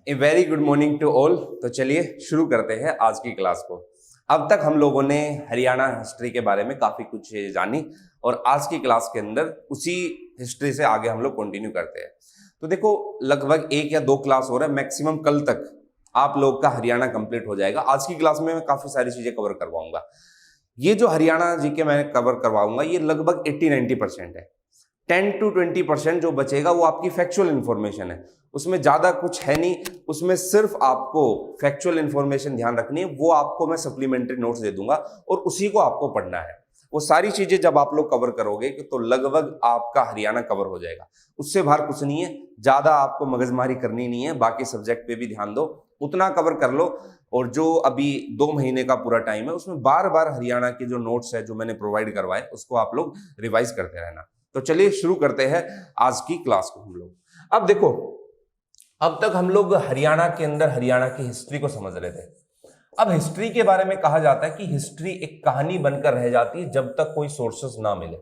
A very good morning to all. तो चलिए शुरू करते हैं आज की क्लास को। अब तक हम लोगों ने हरियाणा हिस्ट्री के बारे में काफी कुछ जानी और आज की क्लास के अंदर उसी हिस्ट्री से आगे हम लोग कंटिन्यू करते हैं। तो देखो, लगभग 1 या 2 क्लास हो रहा है, मैक्सिमम कल तक आप लोग का हरियाणा कंप्लीट हो जाएगा। आज की क्लास में मैं काफी सारी चीजें कवर करवाऊंगा। ये जो हरियाणा जी के मैं कवर करवाऊंगा ये लगभग 80-90% है। 10 to 20% जो बचेगा वो आपकी फैक्चुअल इंफॉर्मेशन है, उसमें ज्यादा कुछ है नहीं। उसमें सिर्फ आपको फैक्चुअल इंफॉर्मेशन ध्यान रखनी है, वो आपको मैं सप्लीमेंट्री नोट्स दे दूंगा और उसी को आपको पढ़ना है। वो सारी चीजें जब आप लोग कवर करोगे तो लगभग आपका हरियाणा कवर हो जाएगा। उससे बाहर कुछ नहीं है, ज्यादा आपको मगजमारी करनी नहीं है। बाकी सब्जेक्ट पे भी ध्यान दो, उतना कवर कर लो। और जो अभी 2 महीने का पूरा टाइम है उसमें बार बार हरियाणा के जो नोट्स है जो मैंने प्रोवाइड करवाए उसको आप लोग रिवाइज करते रहना। तो चलिए शुरू करते हैं आज की क्लास को हम लोग। अब देखो, अब तक हम लोग हरियाणा के अंदर हरियाणा की हिस्ट्री को समझ रहे थे। अब हिस्ट्री के बारे में कहा जाता है कि हिस्ट्री एक कहानी बनकर रह जाती है जब तक कोई सोर्सेस ना मिले।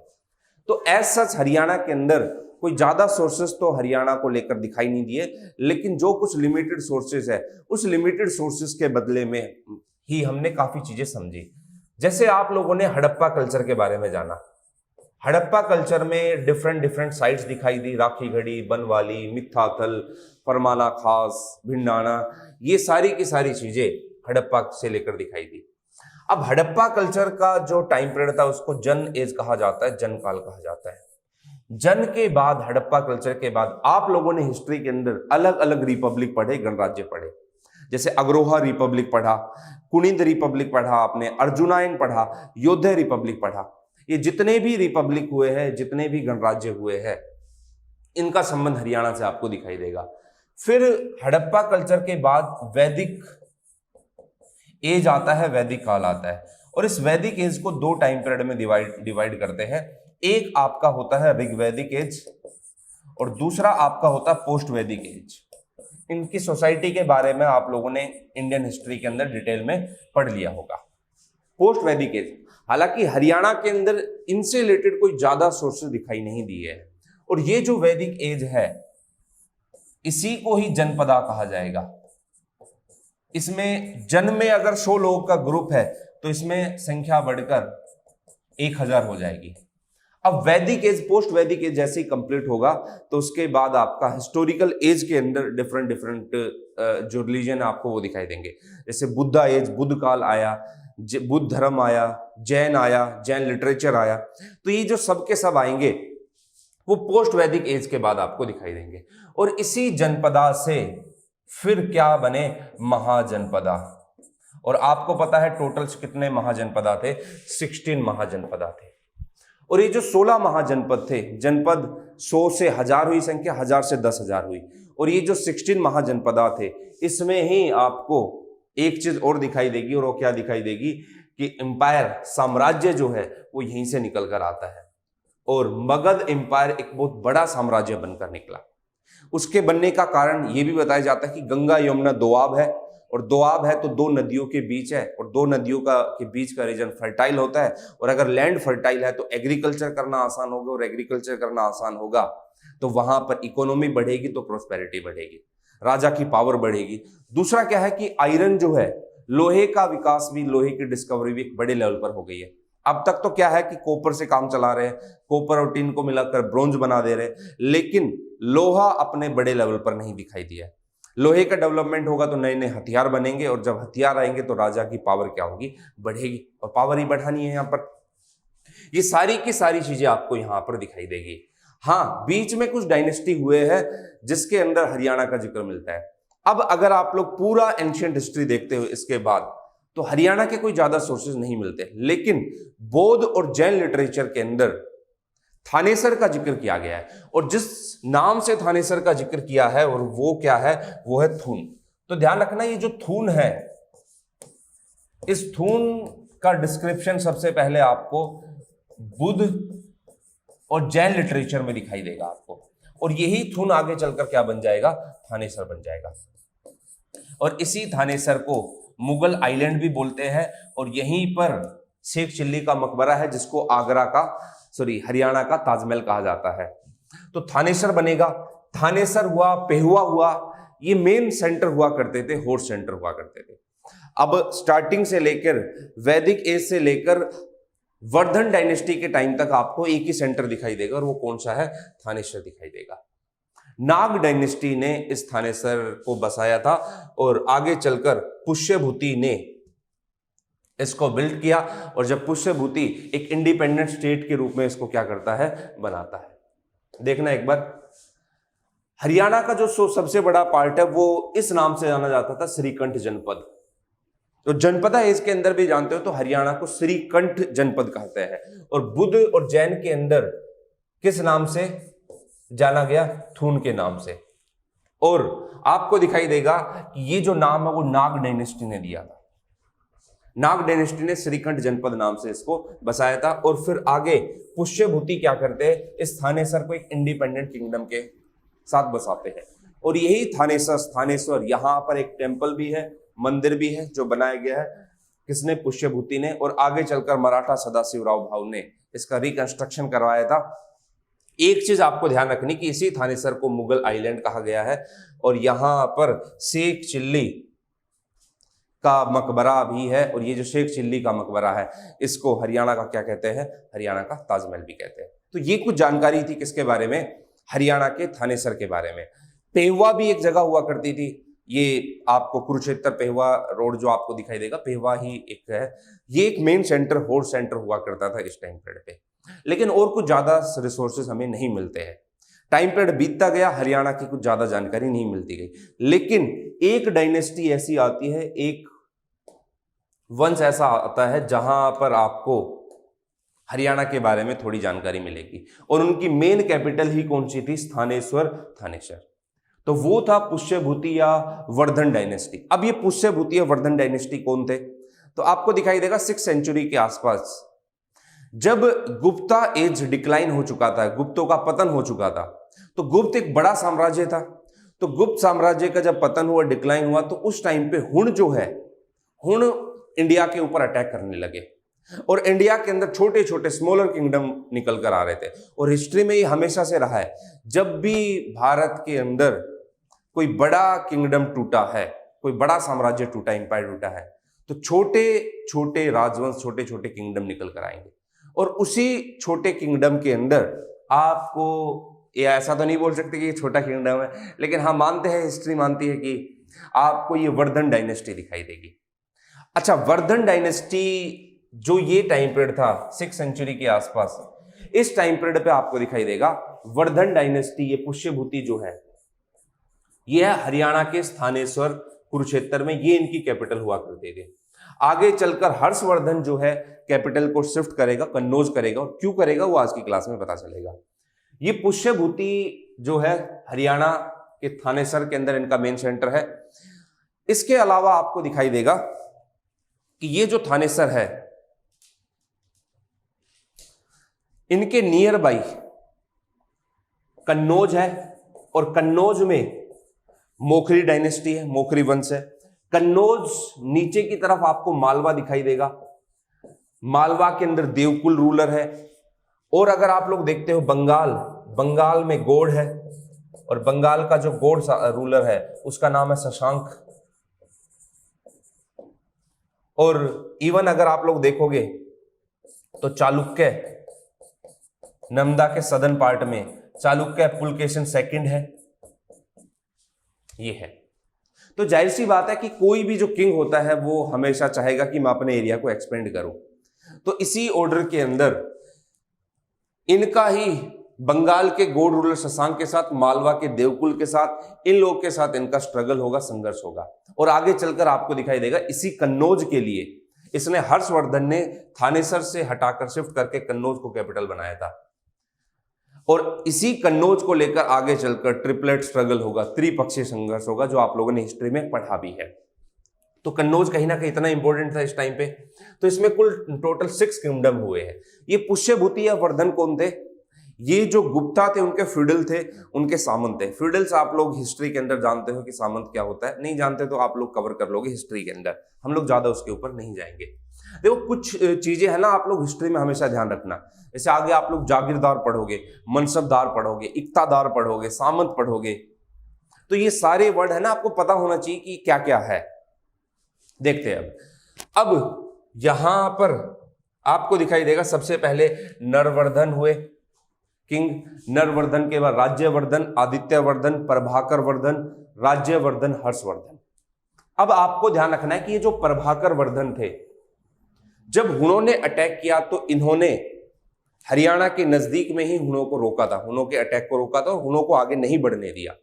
तो एज सच हरियाणा के अंदर कोई ज्यादा सोर्सेस तो हरियाणा को लेकर दिखाई नहीं दिए, लेकिन जो कुछ लिमिटेड सोर्सेस है उस लिमिटेड सोर्सेस के बदले में ही हमने काफी चीजें समझी। जैसे आप लोगों ने हड़प्पा कल्चर के बारे में जाना। हड़प्पा कल्चर में डिफरेंट साइट्स दिखाई दी, राखी गढ़ी, बनवाली, मिथाथल, फरमाना खास, भिंडाना, ये सारी की सारी चीजें हड़प्पा से लेकर दिखाई दी। अब हड़प्पा कल्चर का जो टाइम पीरियड था उसको जन एज कहा जाता है, जन काल कहा जाता है। जन के बाद, हड़प्पा कल्चर के बाद आप लोगों ने हिस्ट्री के अंदर अलग अलग रिपब्लिक पढ़े, गणराज्य पढ़े। जैसे अग्रोहा रिपब्लिक पढ़ा, कुनिंद रिपब्लिक पढ़ा, आपने अर्जुनायन पढ़ा, योद्धे रिपब्लिक पढ़ा। ये जितने भी रिपब्लिक हुए हैं, जितने भी गणराज्य हुए हैं, इनका संबंध हरियाणा से आपको दिखाई देगा। फिर हड़प्पा कल्चर के बाद वैदिक एज आता है, वैदिक काल आता है। और इस वैदिक एज को 2 टाइम पीरियड में डिवाइड करते हैं। एक आपका होता है ऋग्वैदिक एज और दूसरा आपका होता है पोस्ट वैदिक एज। इनकी सोसाइटी के बारे में आप लोगों ने इंडियन हिस्ट्री के अंदर डिटेल में पढ़ लिया होगा। पोस्ट वैदिक एज, हालांकि हरियाणा के अंदर इनसे रिलेटेड कोई ज्यादा सोर्सेज दिखाई नहीं दिए हैं। और ये जो वैदिक एज है इसी को ही जनपदा कहा जाएगा। इसमें जन में अगर 100 लोगों का ग्रुप है तो इसमें संख्या बढ़कर 1000 हो जाएगी। अब वैदिक एज, पोस्ट वैदिक एज जैसे ही कंप्लीट होगा तो उसके बाद आपका हिस्टोरिकल एज के अंदर डिफरेंट जो रिलीजन आपको वो दिखाई देंगे। जैसे बुद्धा एज, बुद्ध काल आया, बुद्ध धर्म आया, जैन आया, जैन लिटरेचर आया। तो ये जो सब के सब आएंगे वो पोस्ट वैदिक एज के बाद आपको दिखाई देंगे। और इसी जनपदा से फिर क्या बने, महाजनपदा। और आपको पता है टोटल कितने महाजनपदा थे? 16 महाजनपदा थे। और ये जो 16 महाजनपद थे, जनपद 100 से 1000 हुई संख्या, 1000 से 10,000 हुई। और ये जो 16 महाजनपदा थे इसमें ही आपको एक चीज और दिखाई देगी, और वो क्या दिखाई देगी कि एम्पायर, साम्राज्य जो है वो यहीं से निकल कर आता है। और मगध एम्पायर एक बहुत बड़ा साम्राज्य बनकर निकला। उसके बनने का कारण ये भी बताया जाता है कि गंगा यमुना दोआब है, और दोआब है तो 2 नदियों के बीच है, और 2 नदियों के बीच का रीजन फर्टाइल होता है। और अगर लैंड फर्टाइल है तो एग्रीकल्चर करना आसान होगा, और एग्रीकल्चर करना आसान होगा तो वहां पर इकोनॉमी बढ़ेगी, तो प्रोस्पेरिटी बढ़ेगी, राजा की पावर बढ़ेगी। दूसरा क्या है कि आयरन जो है, लोहे का विकास भी, लोहे की डिस्कवरी भी एक बड़े लेवल पर हो गई है। अब तक तो क्या है कि कॉपर से काम चला रहे हैं, कॉपर और टिन को मिलाकर ब्रोंज बना दे रहे हैं, लेकिन लोहा अपने बड़े लेवल पर नहीं दिखाई दिया। लोहे का डेवलपमेंट होगा तो नए नए हथियार बनेंगे, और जब हथियार आएंगे तो राजा की पावर क्या होगी, बढ़ेगी। और पावर ही बढ़ानी है यहाँ पर। ये सारी की सारी चीजें आपको यहाँ पर दिखाई देगी। हाँ, बीच में कुछ डायनेस्टी हुए हैं जिसके अंदर हरियाणा का जिक्र मिलता है। अब अगर आप लोग पूरा एंशिएंट हिस्ट्री देखते हो इसके बाद, तो हरियाणा के कोई ज्यादा सोर्सेज नहीं मिलते, लेकिन बौद्ध और जैन लिटरेचर के अंदर थानेसर का जिक्र किया गया है। और जिस नाम से थानेसर का जिक्र किया है, और वो क्या है, वो है थून। तो ध्यान रखना, ये जो थून है, इस थून का डिस्क्रिप्शन सबसे पहले आपको बुद्ध और जैन लिटरेचर में दिखाई देगा आपको। और यही थून आगे चलकर क्या बन जाएगा, थानेसर बन जाएगा। और इसी थानेसर को मुगल आइलैंड भी बोलते हैं। और यहीं पर शेख चिल्ली का मकबरा है, जिसको हरियाणा का ताजमहल कहा जाता है। तो थानेसर बनेगा। थानेसर हुआ, पेहुआ हुआ, ये मेन सेंटर हुआ करते थे, होर्स सेंटर हुआ करते थे। अब स्टार्टिंग से लेकर वैदिक एज से लेकर वर्धन डायनेस्टी के टाइम तक आपको एक ही सेंटर दिखाई देगा, और वो कौन सा है? थानेश्वर दिखाई देगा। नाग डायनेस्टी ने इस थानेसर को बसाया था, और आगे चलकर पुष्यभूति ने इसको बिल्ड किया, और जब पुष्यभूति एक इंडिपेंडेंट स्टेट के रूप में इसको क्या करता है? बनाता है। देखना एक बार, हरियाणा का जो सबसे बड़ा पार्ट है वो इस नाम से जाना जाता था, श्रीकंठ जनपद। तो जनपदा एज के अंदर भी जानते हो तो हरियाणा को श्रीकंठ जनपद कहते हैं, और बुद्ध और जैन के अंदर किस नाम से जाना गया? थून के नाम से। और आपको दिखाई देगा कि ये जो नाम है वो नाग डायनेस्टी ने दिया था। नाग डायनेस्टी ने श्रीकंठ जनपद नाम से इसको बसाया था, और फिर आगे पुष्यभूति क्या करते हैं? इस थानेसर को एक इंडिपेंडेंट किंगडम के साथ बसाते हैं, और यही थानेश्वर यहाँ पर एक टेम्पल भी है, मंदिर भी है, जो बनाया गया है किसने? पुष्यभूति ने। और आगे चलकर मराठा सदाशिवराव भाऊ ने इसका रिकंस्ट्रक्शन करवाया था। एक चीज आपको ध्यान रखनी कि इसी थानेसर को मुगल आइलैंड कहा गया है, और यहां पर शेख चिल्ली का मकबरा भी है, और ये जो शेख चिल्ली का मकबरा है इसको हरियाणा का क्या कहते हैं? हरियाणा का ताजमहल भी कहते हैं। तो ये कुछ जानकारी थी किसके बारे में? हरियाणा के थानेसर के बारे में। पेहवा भी एक जगह हुआ करती थी, ये आपको कुरुक्षेत्र पेहवा रोड जो आपको दिखाई देगा, पेहवा ही एक है। ये एक मेन सेंटर, होर्स सेंटर हुआ करता था इस टाइम पीरियड पे, लेकिन और कुछ ज्यादा रिसोर्सेज हमें नहीं मिलते हैं। टाइम पीरियड बीतता गया, हरियाणा की कुछ ज्यादा जानकारी नहीं मिलती गई, लेकिन एक डायनेस्टी ऐसी आती है, एक वंश ऐसा आता है जहां पर आपको हरियाणा के बारे में थोड़ी जानकारी मिलेगी, और उनकी मेन कैपिटल ही कौन सी थी? थानेश्वर। तो वो था पुष्यभूति या वर्धन डायनेस्टी। अब ये पुष्यभूति या वर्धन डायनेस्टी कौन थे? तो आपको दिखाई देगा 6th सेंचुरी के आसपास, जब गुप्ता एज डिक्लाइन हो चुका था, गुप्तों का पतन हो चुका था, तो गुप्त एक बड़ा साम्राज्य था। तो गुप्त साम्राज्य का जब पतन हुआ, डिक्लाइन हुआ, तो उस टाइम पे हुण जो है, हुण इंडिया के ऊपर अटैक करने लगे, और इंडिया के अंदर छोटे छोटे स्मॉलर किंगडम निकल कर आ रहे थे। और हिस्ट्री में ये हमेशा से रहा है, जब भी भारत के अंदर कोई बड़ा किंगडम टूटा है, कोई बड़ा साम्राज्य टूटा, एम्पायर टूटा है, तो छोटे छोटे राजवंश, छोटे छोटे किंगडम निकल कर आएंगे, और उसी छोटे किंगडम के अंदर आपको, ये ऐसा तो नहीं बोल सकते कि ये छोटा किंगडम है, लेकिन हाँ मानते हैं, हिस्ट्री मानती है कि आपको ये वर्धन डायनेस्टी दिखाई देगी। अच्छा, वर्धन डायनेस्टी जो ये टाइम पीरियड था 6th सेंचुरी के आसपास, इस टाइम पीरियड पे आपको दिखाई देगा वर्धन डायनेस्टी, ये पुष्यभूति जो है, ये है हरियाणा के थानेश्वर कुरुक्षेत्र में, ये इनकी कैपिटल हुआ करते थे। आगे चलकर हर्षवर्धन जो है कैपिटल को शिफ्ट करेगा, कन्नौज करेगा, और क्यों करेगा वो आज की क्लास में पता चलेगा। ये पुष्यभूति जो है हरियाणा के थानेसर के अंदर इनका मेन सेंटर है। इसके अलावा आपको दिखाई देगा कि ये जो थानेसर है, इनके नियर बाई कन्नौज है, और कन्नौज में मोखरी डायनेस्टी है, मोखरी वंश है। कन्नौज नीचे की तरफ आपको मालवा दिखाई देगा, मालवा के अंदर देवकुल रूलर है। और अगर आप लोग देखते हो बंगाल में गौड़ है, और बंगाल का जो गौड़ रूलर है उसका नाम है शशांक। और इवन अगर आप लोग देखोगे तो चालुक्य, नर्मदा के सदर्न पार्ट में चालुक्य पुलकेशन सेकंड है, ये है। तो जाहिर सी बात है कि कोई भी जो किंग होता है वो हमेशा चाहेगा कि मैं अपने एरिया को एक्सपेंड करूं। तो इसी ऑर्डर के अंदर इनका ही बंगाल के गौड़ रूलर शशांक के साथ, मालवा के देवकुल के साथ, इन लोगों के साथ इनका स्ट्रगल होगा, संघर्ष होगा। और आगे चलकर आपको दिखाई देगा इसी कन्नौज के लिए इसने हर्षवर्धन ने थानेसर से हटाकर शिफ्ट करके कन्नौज को कैपिटल बनाया था। और इसी कन्नौज को लेकर आगे चलकर ट्रिपलेट स्ट्रगल होगा, त्रिपक्षीय संघर्ष होगा, जो आप लोगों ने हिस्ट्री में पढ़ा भी है। तो कन्नौज कहीं ना कहीं इतना इंपॉर्टेंट था इस टाइम पे। तो इसमें कुल टोटल 6 किंगडम हुए हैं। ये पुष्यभूति या वर्धन कौन थे? ये जो गुप्ता थे उनके फ्यूडल थे, उनके सामंत थे। फ्यूडल्स आप लोग हिस्ट्री के अंदर जानते हो कि सामंत क्या होता है, नहीं जानते तो आप लोग कवर कर लोगे हिस्ट्री के अंदर, हम लोग ज्यादा उसके ऊपर नहीं जाएंगे। देखो कुछ चीजें है ना, आप लोग हिस्ट्री में हमेशा ध्यान रखना। जैसे आगे आप लोग जागीरदार पढ़ोगे, मनसबदार पढ़ोगे, इक्तादार पढ़ोगे, सामंत पढ़ोगे, तो ये सारे वर्ड है ना, आपको पता होना चाहिए कि क्या क्या है। देखते हैं अब यहां पर आपको दिखाई देगा सबसे पहले नरवर्धन हुए किंग, नरवर्धन के बाद राज्यवर्धन, आदित्यवर्धन, प्रभाकर वर्धन, राज्यवर्धन, हर्षवर्धन। अब आपको ध्यान रखना है कि ये जो प्रभाकर वर्धन थे, जब हुणों ने अटैक किया तो इन्होंने हरियाणा के नजदीक में ही हुणों को रोका था, हुणों के अटैक को रोका था और हुणों को आगे नहीं बढ़ने दिया।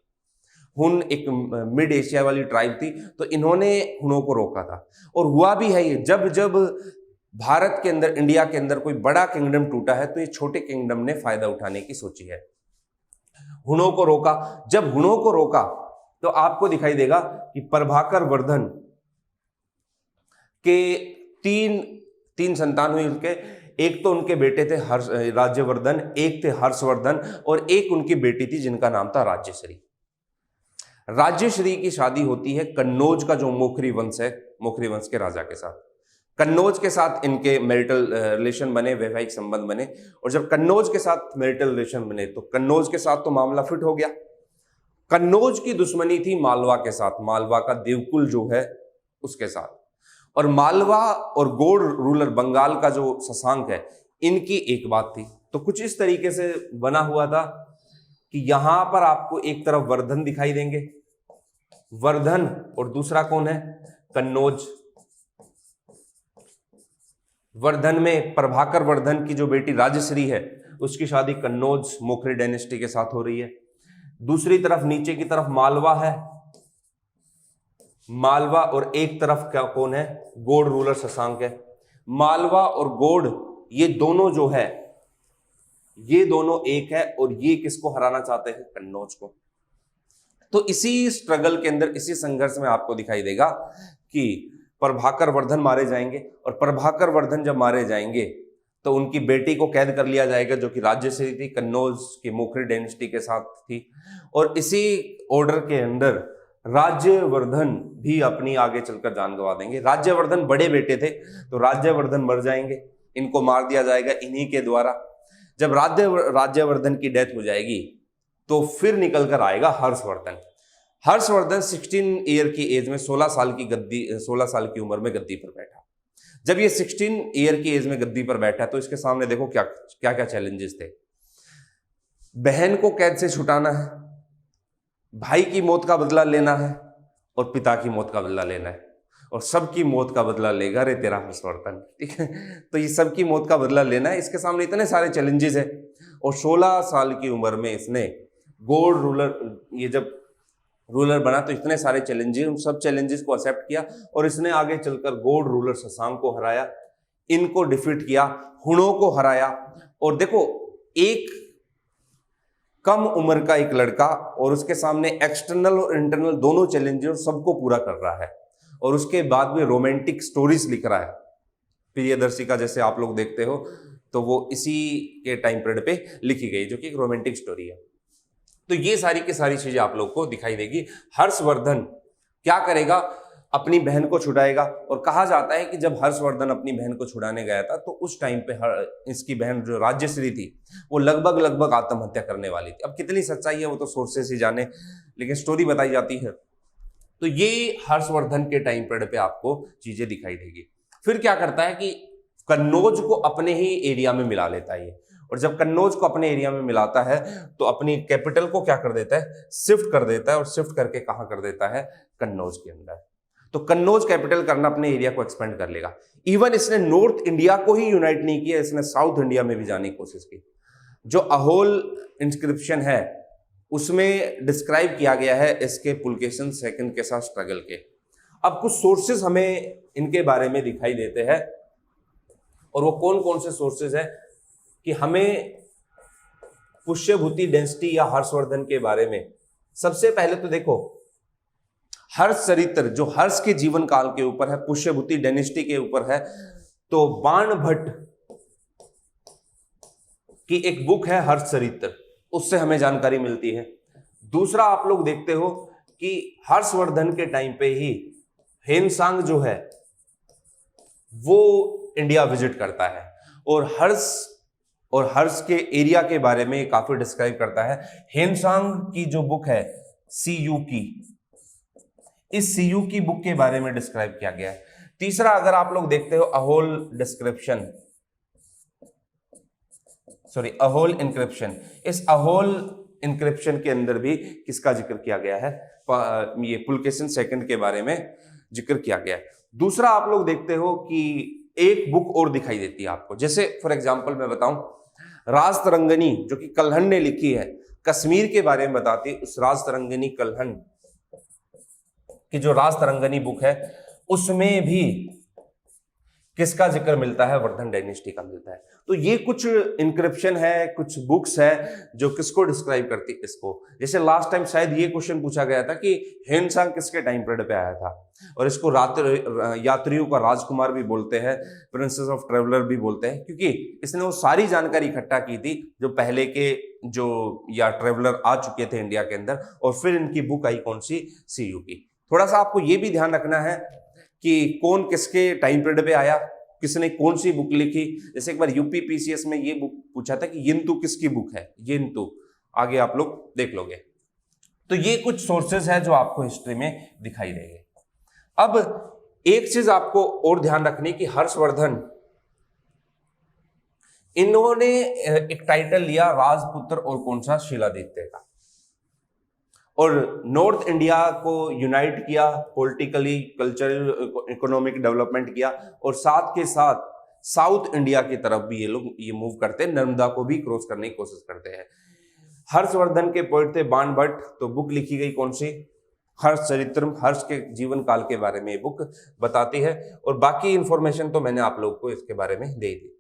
हुन एक मिड एशिया वाली ट्राइब थी, तो इन्होंने हुणों को रोका था। और हुआ भी है ये, जब जब भारत के अंदर, इंडिया के अंदर कोई बड़ा किंगडम टूटा है तो ये छोटे किंगडम ने फायदा उठाने की सोची है। हुणों को रोका, जब हुणों को रोका तो आपको दिखाई देगा कि प्रभाकर वर्धन के तीन संतान हुई उनके। एक तो उनके बेटे थे राज्यवर्धन, एक थे हर्षवर्धन और एक उनकी बेटी थी जिनका नाम था राज्यश्री। राज्यश्री की शादी होती है कन्नौज का जो मोखरी वंश है, मोखरी वंश के राजा के साथ। कन्नौज के साथ इनके मैरिटल रिलेशन बने, वैवाहिक संबंध बने। और जब कन्नौज के साथ मैरिटल रिलेशन बने तो कन्नौज के साथ तो मामला फिट हो गया। कन्नौज की दुश्मनी थी मालवा के साथ, मालवा का देवकुल जो है उसके साथ। और मालवा और गोड़ रूलर बंगाल का जो शशांक है, इनकी एक बात थी। तो कुछ इस तरीके से बना हुआ था कि यहां पर आपको एक तरफ वर्धन दिखाई देंगे, वर्धन, और दूसरा कौन है, कन्नौज। वर्धन में प्रभाकर वर्धन की जो बेटी राजश्री है उसकी शादी कन्नौज मोखरी डायनेस्टी के साथ हो रही है। दूसरी तरफ नीचे की तरफ मालवा है, मालवा, और एक तरफ क्या कौन है, गोड़ रूलर शशांक है। मालवा और गोड़ ये दोनों जो है, ये दोनों एक है और ये किसको हराना चाहते हैं, कन्नौज को। तो इसी स्ट्रगल के अंदर, इसी संघर्ष में आपको दिखाई देगा कि प्रभाकर वर्धन मारे जाएंगे। और प्रभाकर वर्धन जब मारे जाएंगे तो उनकी बेटी को कैद कर लिया जाएगा जो कि राज्यश्री थी, कन्नौज की मोखरी डायनेस्टी के साथ थी। और इसी ऑर्डर के अंदर राज्यवर्धन भी अपनी आगे चलकर जान गंवा देंगे। राज्यवर्धन बड़े बेटे थे तो राज्यवर्धन मर जाएंगे, इनको मार दिया जाएगा इन्हीं के द्वारा। जब राज्यवर्धन की डेथ हो जाएगी तो फिर निकल कर आएगा हर्षवर्धन। हर्षवर्धन 16 ईयर की एज में 16 साल की उम्र में गद्दी पर बैठा। जब ये 16 ईयर की एज में गद्दी पर बैठा तो इसके सामने देखो क्या क्या चैलेंजेस थे। बहन को कैद से छुटाना है, भाई की मौत का बदला लेना है और पिता की मौत का बदला लेना है, और सबकी मौत का बदला लेगा रे तेरा हर्षवर्धन। ठीक है, तो ये सबकी मौत का बदला लेना है। इसके सामने इतने सारे चैलेंजेस है। और 16 साल की उम्र में इसने गोड़ रूलर, ये जब रूलर बना तो इतने सारे चैलेंजेस, उन सब चैलेंजेस को एक्सेप्ट किया और इसने आगे चलकर गोड़ रूलर शशांक को हराया, इनको डिफीट किया, हुणों को हराया। और देखो, एक कम उम्र का एक लड़का और उसके सामने एक्सटर्नल और इंटरनल दोनों चैलेंजेस सबको पूरा कर रहा है, और उसके बाद में रोमांटिक स्टोरीज लिख रहा है। प्रियदर्शी का जैसे आप लोग देखते हो तो वो इसी के टाइम पीरियड पे लिखी गई, जो कि एक रोमांटिक स्टोरी है। तो ये सारी की सारी चीजें आप लोग को दिखाई देगी। हर्षवर्धन क्या करेगा, अपनी बहन को छुड़ाएगा। और कहा जाता है कि जब हर्षवर्धन अपनी बहन को छुड़ाने गया था तो उस टाइम पे इसकी बहन जो राज्यश्री थी वो लगभग आत्महत्या करने वाली थी। अब कितनी सच्चाई है वो तो सोर्सेस ही जाने, लेकिन स्टोरी बताई जाती है। तो ये हर्षवर्धन के टाइम पीरियड पे आपको चीजें दिखाई देगी। फिर क्या करता है कि कन्नौज को अपने ही एरिया में मिला लेता है ये। और जब कन्नौज को अपने एरिया में मिलाता है तो अपनी कैपिटल को क्या कर देता है, शिफ्ट कर देता है। और शिफ्ट करके कहां कर देता है, कन्नौज के अंदर। तो कन्नौज कैपिटल करना, अपने एरिया को एक्सपेंड कर लेगा। इवन इसने नॉर्थ इंडिया को ही यूनाइट नहीं किया, इसने साउथ इंडिया में भी जाने की कोशिश की। जो अहोल इंस्क्रिप्शन है उसमें डिस्क्राइब किया गया है इसके पुलकेशन सेकंड के साथ स्ट्रगल के। अब कुछ सोर्सेस हमें इनके बारे में दिखाई देते हैं, और वो कौन कौन से सोर्सेस है कि हमें पुष्यभूति डायनेस्टी या हर्षवर्धन के बारे में। सबसे पहले तो देखो, हर्ष चरित्र जो हर्ष के जीवन काल के ऊपर है, पुष्यभूति डायनेस्टी के ऊपर है, तो बाण भट्ट की एक बुक है हर्ष चरित्र, उससे हमें जानकारी मिलती है। दूसरा, आप लोग देखते हो कि हर्षवर्धन के टाइम पे ही हेमसांग जो है वो इंडिया विजिट करता है, और हर्ष के एरिया के बारे में काफी डिस्क्राइब करता है। हेमसांग की जो बुक है सीयू की, इस सीयू की बुक के बारे में डिस्क्राइब किया गया है। तीसरा अगर आप लोग देखते हो अहोल डिस्क्रिप्शन, सॉरी अहोल इंक्रिप्शन, इस अहोल इंक्रिप्शन के अंदर भी किसका जिक्र किया गया है, ये पुलकेशिन सेकंड के बारे में जिक्र किया गया है। दूसरा आप लोग देखते हो कि एक बुक और दिखाई देती है आपको, जैसे फॉर एग्जांपल मैं बताऊं, राज तरंगनी जो कि कल्हण ने लिखी है, कश्मीर के बारे में बताती है। उस राज तरंगनी कल्हण की जो राज तरंगनी बुक है उसमें भी किसका जिक्र मिलता है, वर्धन डायनेस्टी का मिलता है। तो ये कुछ इंक्रिप्शन है, कुछ बुक्स है जो किसको डिस्क्राइब करती है, इसको। जैसे लास्ट टाइम शायद ये क्वेश्चन पूछा गया था कि ह्वेनसांग किसके टाइम पीरियड पे आया था, और इसको यात्रियों का राजकुमार भी बोलते हैं, प्रिंसेस ऑफ ट्रेवलर भी बोलते हैं, क्योंकि इसने वो सारी जानकारी इकट्ठा की थी जो पहले के जो या ट्रेवलर आ चुके थे इंडिया के अंदर, और फिर इनकी बुक आई कौन सी, सीयू की। थोड़ा सा आपको ये भी ध्यान रखना है कि कौन किसके टाइम पीरियड पे आया, किसने कौन सी बुक लिखी। जैसे एक बार यूपी पीसीएस में ये बुक पूछा था कि यिंतु किसकी बुक है, यिंतु, आगे आप लोग देख लोगे। तो ये कुछ सोर्सेज है जो आपको हिस्ट्री में दिखाई देंगे। अब एक चीज आपको और ध्यान रखनी कि हर्षवर्धन, इन्होंने एक टाइटल लिया राजपुत्र और कौन सा, शिलादित्य का, और नॉर्थ इंडिया को यूनाइट किया, पॉलिटिकली, कल्चरल, इकोनॉमिक डेवलपमेंट किया, और साथ के साथ साउथ इंडिया की तरफ भी ये लोग ये मूव करते हैं, नर्मदा को भी क्रॉस करने की कोशिश करते हैं। हर्षवर्धन के पोएट थे बाण भट्ट, तो बुक लिखी गई कौन सी, हर्ष चरित्रम, हर्ष के जीवन काल के बारे में ये बुक बताती है, और बाकी इंफॉर्मेशन तो मैंने आप लोग को इसके बारे में दे दी।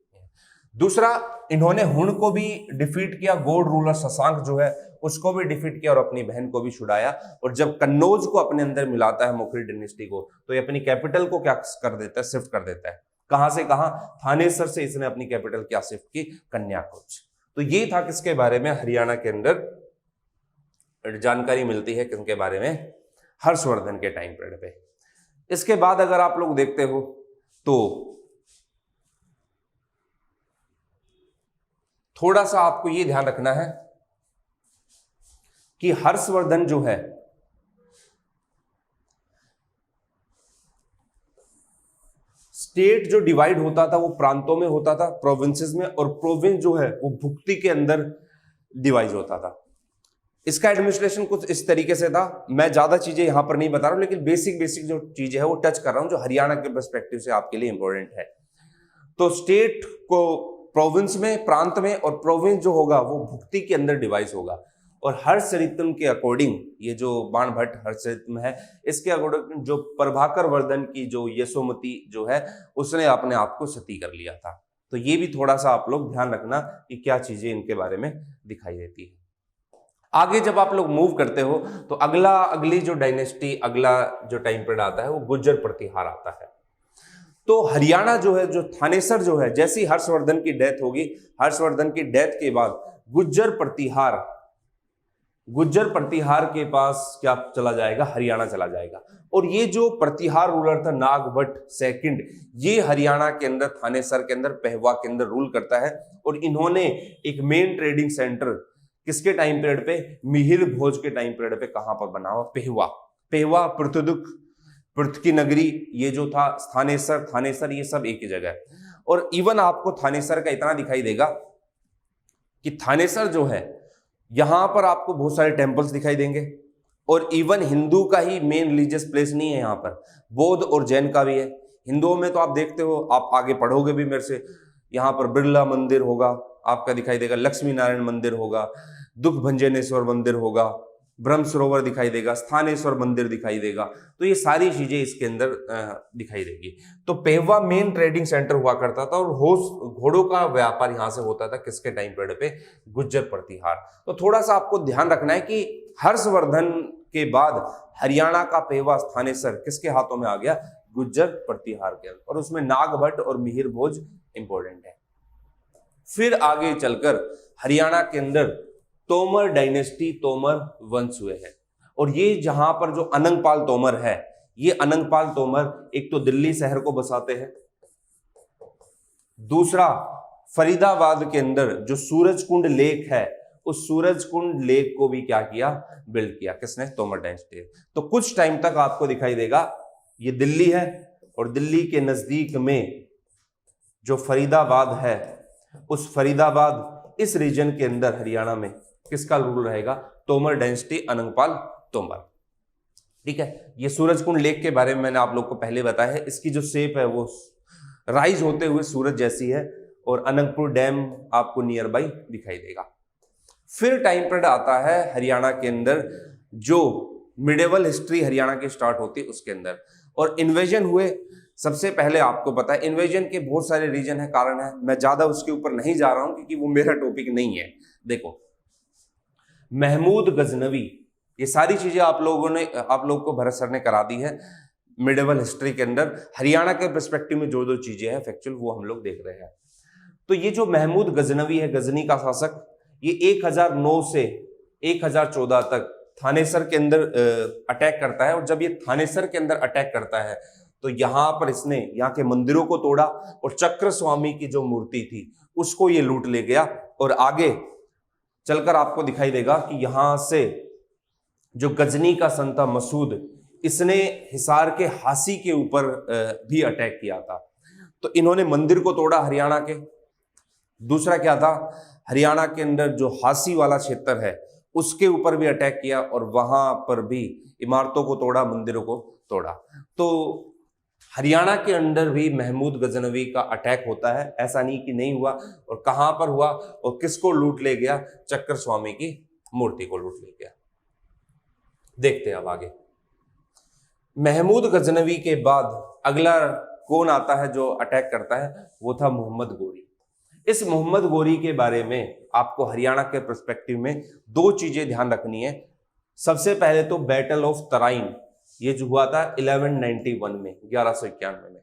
दूसरा, इन्होंने हुण को भी डिफीट किया, गौड़ रूलर शशांक जो है उसको भी डिफीट किया और अपनी बहन को भी छुड़ाया, और जब कन्नौज को अपने अंदर मिलाता है मुखिल डायनेस्टी को, तो ये अपनी कैपिटल को क्या कर देता है, शिफ्ट कर देता है। कहां से कहां, थानेसर से इसने अपनी कैपिटल क्या शिफ्ट की, कन्याकुब्ज। तो ये था किसके बारे में, हरियाणा के अंदर जानकारी मिलती है किसके बारे में, हर्षवर्धन के टाइम पीरियड पे। इसके बाद अगर आप लोग देखते हो तो थोड़ा सा आपको ये ध्यान रखना है कि हर्षवर्धन जो है स्टेट जो डिवाइड होता था वो प्रांतों में होता था, प्रोविंसेस में, और प्रोविंस जो है वो भुक्ति के अंदर डिवाइड होता था। इसका एडमिनिस्ट्रेशन कुछ इस तरीके से था। मैं ज्यादा चीजें यहां पर नहीं बता रहा हूं, लेकिन बेसिक जो चीजें है वो टच कर रहा हूं जो हरियाणा के पर्सपेक्टिव से आपके लिए इंपॉर्टेंट है। तो स्टेट को प्रोविंस में, प्रांत में, और प्रोविंस जो होगा वो भुक्ति के अंदर डिवाइस होगा। और हर्षचरितम के अकॉर्डिंग, ये जो बाण भट्ट हर्षचरितम है, इसके अकॉर्डिंग जो प्रभाकर वर्धन की जो यशोमती जो है उसने अपने आप को सती कर लिया था। तो ये भी थोड़ा सा आप लोग ध्यान रखना कि क्या चीजें इनके बारे में दिखाई देती है। आगे जब आप लोग मूव करते हो तो अगली जो डायनेस्टी, अगला जो टाइम पीरियड आता है वो गुज्जर प्रतिहार आता है। तो हरियाणा जो है, जो थानेसर जो है, जैसी हर्षवर्धन की डेथ होगी, हर्षवर्धन की डेथ के बाद गुज्जर प्रतिहार के पास क्या चला जाएगा, हरियाणा चला जाएगा। और ये जो प्रतिहार रूलर था नागभट्ट सेकंड, ये हरियाणा के अंदर, थानेसर के अंदर, पेहवा के अंदर रूल करता है। और इन्होंने एक मेन ट्रेडिंग सेंटर किसके टाइम पीरियड पे, मिहिर भोज के टाइम पीरियड पे कहां पर बना हुआ, पेहवा, पृथ्वी की नगरी, ये जो था थानेसर, ये सब एक ही जगह है। और इवन आपको थानेसर का इतना दिखाई देगा कि थानेसर जो है, यहां पर आपको बहुत सारे टेम्पल्स दिखाई देंगे, और इवन हिंदू का ही मेन रिलीजियस प्लेस नहीं है, यहाँ पर बौद्ध और जैन का भी है। हिंदुओं में तो आप देखते हो, आप आगे पढ़ोगे भी मेरे से, यहाँ पर बिरला मंदिर होगा आपका दिखाई देगा, लक्ष्मी नारायण मंदिर होगा, दुख भंजनेश्वर मंदिर होगा, ब्रह्म सरोवर दिखाई देगा, स्थानेश्वर मंदिर दिखाई देगा। तो ये सारी चीजें इसके अंदर दिखाई देगी। तो पेहवा मेन ट्रेडिंग सेंटर हुआ करता था, और घोड़ों का व्यापार यहां से होता था किसके टाइम पीरियड पे, गुज्जर प्रतिहार। तो थोड़ा सा आपको ध्यान रखना है कि हर्षवर्धन के बाद हरियाणा का पेहवा स्थानेसर किसके हाथों में आ गया, गुज्जर प्रतिहार के, और उसमें नागभट्ट और मिहिर भोज इंपॉर्टेंट है। फिर आगे चलकर हरियाणा के अंदर तोमर डायनेस्टी, तोमर वंश हुए हैं। और ये जहां पर जो अनंगपाल तोमर है, ये अनंगपाल तोमर एक तो दिल्ली शहर को बसाते हैं, दूसरा फरीदाबाद के अंदर जो सूरजकुंड लेक है उस सूरजकुंड लेक को भी क्या किया, बिल्ड किया। किसने? तोमर डायनेस्टी। तो कुछ टाइम तक आपको दिखाई देगा ये दिल्ली है, और दिल्ली के नजदीक में जो फरीदाबाद है, उस फरीदाबाद इस रीजन के अंदर हरियाणा में किसका रूल रहेगा? तोमर डायनेस्टी, अनंगपाल तोमर। ठीक है, ये सूरजकुंड लेक के बारे में मैंने आप लोग को पहले बताया है। इसकी जो शेप है वो राइज होते हुए सूरज जैसी है, और अनंगपुर डैम आपको नियर बाई दिखाई देगा। फिर टाइम पीरियड आता है हरियाणा के अंदर, जो मिडेवल हिस्ट्री हरियाणा की स्टार्ट होती है उसके अंदर, और इन्वेजन हुए। सबसे पहले आपको पता है इन्वेजन के बहुत सारे रीजन है, कारण है, मैं ज्यादा उसके ऊपर नहीं जा रहा हूं क्योंकि वो मेरा टॉपिक नहीं है। देखो, महमूद गजनवी, ये सारी चीजें आप लोग को भरत सर ने करा दी है मिडेवल हिस्ट्री के अंदर। हरियाणा के पर्सपेक्टिव में जो चीजें हैं फैक्चुअल, वो हम लोग देख रहे हैं। तो ये जो महमूद गजनवी है, गजनी का शासक, ये 1009 से 1014 तक थानेसर के अंदर अटैक करता है। और जब ये थानेसर के अंदर अटैक करता है तो यहां पर इसने यहाँ के मंदिरों को तोड़ा, और चक्र स्वामी की जो मूर्ति थी उसको ये लूट ले गया। और आगे चलकर आपको दिखाई देगा कि यहां से जो गजनी का सन था मसूद, इसने हिसार के हासी के ऊपर भी अटैक किया था। तो इन्होंने मंदिर को तोड़ा हरियाणा के। दूसरा क्या था, हरियाणा के अंदर जो हासी वाला क्षेत्र है उसके ऊपर भी अटैक किया, और वहां पर भी इमारतों को तोड़ा, मंदिरों को तोड़ा। तो हरियाणा के अंदर भी महमूद गजनवी का अटैक होता है, ऐसा नहीं कि नहीं हुआ। और कहां पर हुआ और किसको लूट ले गया? चक्र स्वामी की मूर्ति को लूट ले गया। देखते हैं अब आगे। महमूद गजनवी के बाद अगला कौन आता है जो अटैक करता है? वो था मोहम्मद गोरी। इस मोहम्मद गोरी के बारे में आपको हरियाणा के पर्सपेक्टिव में दो चीजें ध्यान रखनी है। सबसे पहले तो बैटल ऑफ तराइन, ये जो हुआ था 1191 में, 1191 में।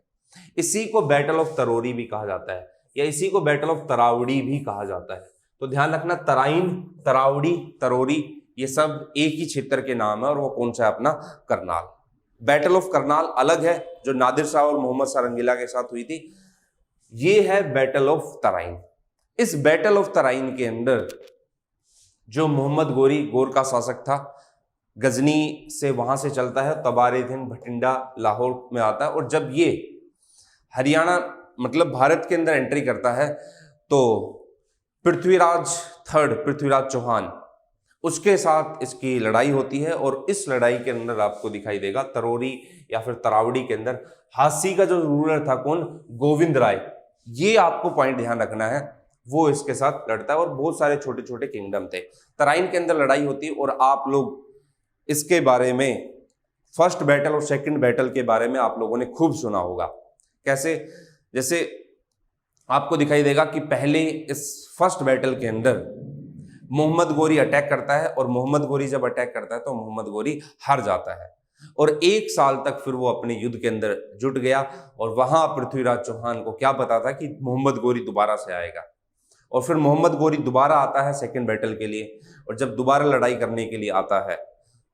इसी को बैटल ऑफ तरोरी भी कहा जाता है, या इसी को बैटल ऑफ तरावड़ी भी कहा जाता है। तो ध्यान रखना, तराइन, तरावड़ी, तरोरी, ये सब एक ही क्षेत्र के नाम है, और वो कौन सा है? अपना करनाल। बैटल ऑफ करनाल अलग है, जो नादिर शाह और मोहम्मद शाह रंगीला के साथ हुई थी। ये है बैटल ऑफ तराइन। इस बैटल ऑफ तराइन के अंदर जो मोहम्मद गोरी, गोर का शासक था, गजनी से वहां से चलता है, तबारेदिन भटिंडा लाहौर में आता है। और जब ये हरियाणा मतलब भारत के अंदर एंट्री करता है तो पृथ्वीराज थर्ड, पृथ्वीराज चौहान, उसके साथ इसकी लड़ाई होती है। और इस लड़ाई के अंदर आपको दिखाई देगा तरोरी या फिर तरावड़ी के अंदर हासी का जो रूलर था कौन? गोविंद राय। ये आपको पॉइंट ध्यान रखना है, वो इसके साथ लड़ता है। और बहुत सारे छोटे छोटे किंगडम थे। तराइन के अंदर लड़ाई होती है, और आप लोग इसके बारे में फर्स्ट बैटल और सेकंड बैटल के बारे में आप लोगों ने खूब सुना होगा। कैसे? जैसे आपको दिखाई देगा कि पहले इस फर्स्ट बैटल के अंदर मोहम्मद गोरी अटैक करता है, और मोहम्मद गोरी जब अटैक करता है तो मोहम्मद गोरी हार जाता है। और 1 साल तक फिर वो अपने युद्ध के अंदर जुट गया। और वहां पृथ्वीराज चौहान को क्या पता था कि मोहम्मद गोरी दोबारा से आएगा। और फिर मोहम्मद गोरी दोबारा आता है सेकंड बैटल के लिए, और जब दोबारा लड़ाई करने के लिए आता है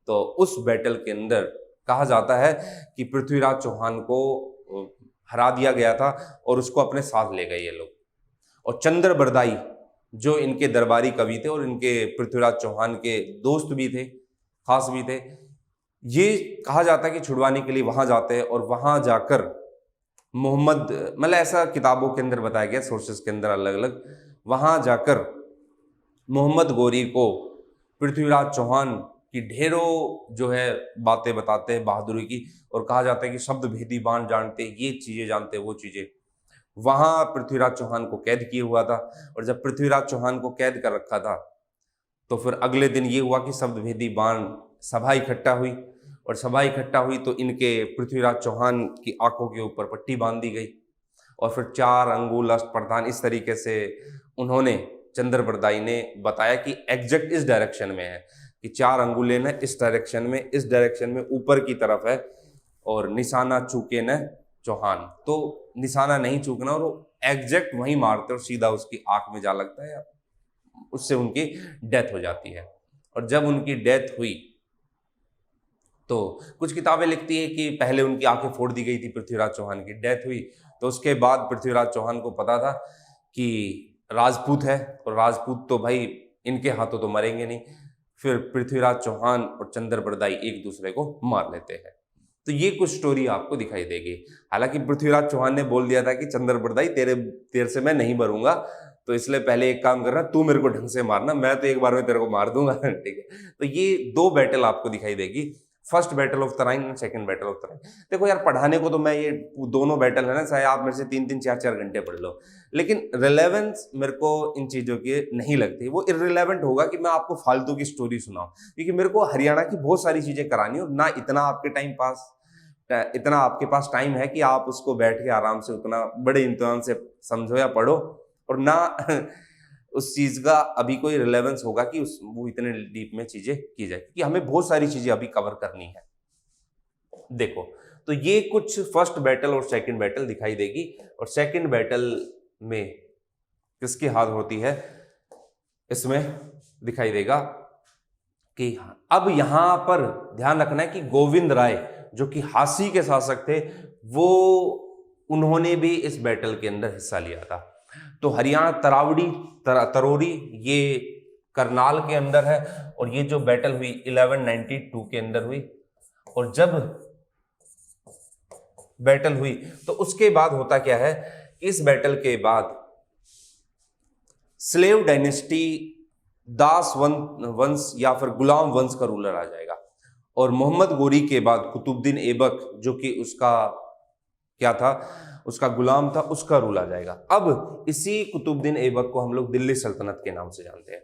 तो उस बैटल के अंदर कहा जाता है कि पृथ्वीराज चौहान को हरा दिया गया था, और उसको अपने साथ ले गए ये लोग। और चंद्र बरदाई जो इनके दरबारी कवि थे और इनके पृथ्वीराज चौहान के दोस्त भी थे, खास भी थे, ये कहा जाता है कि छुड़वाने के लिए वहां जाते हैं। और वहां जाकर मोहम्मद, मतलब ऐसा किताबों के अंदर बताया गया, सोर्सेस के अंदर अलग अलग, वहां जाकर मोहम्मद गोरी को पृथ्वीराज चौहान की ढेरों जो है बातें बताते हैं बहादुरी की। और कहा जाता है कि शब्द भेदी बाण जानते, ये चीजें जानते, वो चीजें। वहां पृथ्वीराज चौहान को कैद किए हुआ था। और जब पृथ्वीराज चौहान को कैद कर रखा था तो फिर अगले दिन ये हुआ कि शब्द भेदी बाण सभा इकट्ठा हुई। और सभा इकट्ठा हुई तो इनके पृथ्वीराज चौहान की आंखों के ऊपर पट्टी बांध दी गई। और फिर 4 अंगुल अष्ट प्रधान, इस तरीके से उन्होंने, चंद्र बरदाई ने बताया कि एग्जैक्ट इस डायरेक्शन में है कि 4 अंगुलें न इस डायरेक्शन में, इस डायरेक्शन में ऊपर की तरफ है, और निशाना चूके न चौहान। तो निशाना नहीं चूकना, और एग्जैक्ट वहीं मारते और सीधा उसकी आंख में जा लगता है, उससे उनकी डेथ हो जाती है। और जब उनकी डेथ हुई तो कुछ किताबें लिखती है कि पहले उनकी आंखें फोड़ दी गई थी, पृथ्वीराज चौहान की डेथ हुई तो उसके बाद पृथ्वीराज चौहान को पता था कि राजपूत है, और राजपूत तो भाई इनके हाथों तो मरेंगे नहीं। फिर पृथ्वीराज चौहान और चंद्र बरदाई एक दूसरे को मार लेते हैं। तो ये कुछ स्टोरी आपको दिखाई देगी। हालांकि पृथ्वीराज चौहान ने बोल दिया था कि चंद्र बरदाई तेरे से मैं नहीं मरूंगा, तो इसलिए पहले एक काम करना, तू मेरे को ढंग से मारना, मैं तो एक बार में तेरे को मार दूंगा। ठीक है, तो ये दो बैटल आपको दिखाई देगी, first battle of Tarain and second battle of Tarain. देखो यार, पढ़ाने को तो मैं ये दोनों बैटल है ना, चाहे आप मेरे से 3-3 4-4 घंटे पढ़ लो, लेकिन रिलेवेंस मेरे को इन चीजों की नहीं लगती। वो इररिलेवेंट होगा कि मैं आपको फालतू की स्टोरी सुनाऊं, क्योंकि मेरे को हरियाणा की बहुत सारी चीजें करानी हो ना, इतना आपके पास टाइम है कि आप उसको बैठ के आराम से उतना बड़े इम्तिहान से समझो या पढ़ो, और ना उस चीज का अभी कोई रिलेवेंस होगा कि वो इतने डीप में चीजें की जाए, क्योंकि हमें बहुत सारी चीजें अभी कवर करनी है। देखो, तो ये कुछ फर्स्ट बैटल और सेकंड बैटल दिखाई देगी, और सेकंड बैटल में किसकी हार होती है इसमें दिखाई देगा कि अब यहां पर ध्यान रखना है कि गोविंद राय जो कि हासी के शासक थे, वो उन्होंने भी इस बैटल के अंदर हिस्सा लिया था। तो हरियाणा तरोरी ये करनाल के अंदर है, और ये जो बैटल हुई 1192 के अंदर हुई। और जब बैटल हुई तो उसके बाद होता क्या है, इस बैटल के बाद स्लेव डायनेस्टी, दास वंश या फिर गुलाम वंश का रूलर आ जाएगा, और मोहम्मद गोरी के बाद कुतुबुद्दीन ऐबक जो कि उसका क्या था, उसका गुलाम था, उसका रूल आ जाएगा। अब इसी कुतुबुद्दीन ऐबक को हम लोग दिल्ली सल्तनत के नाम से जानते हैं।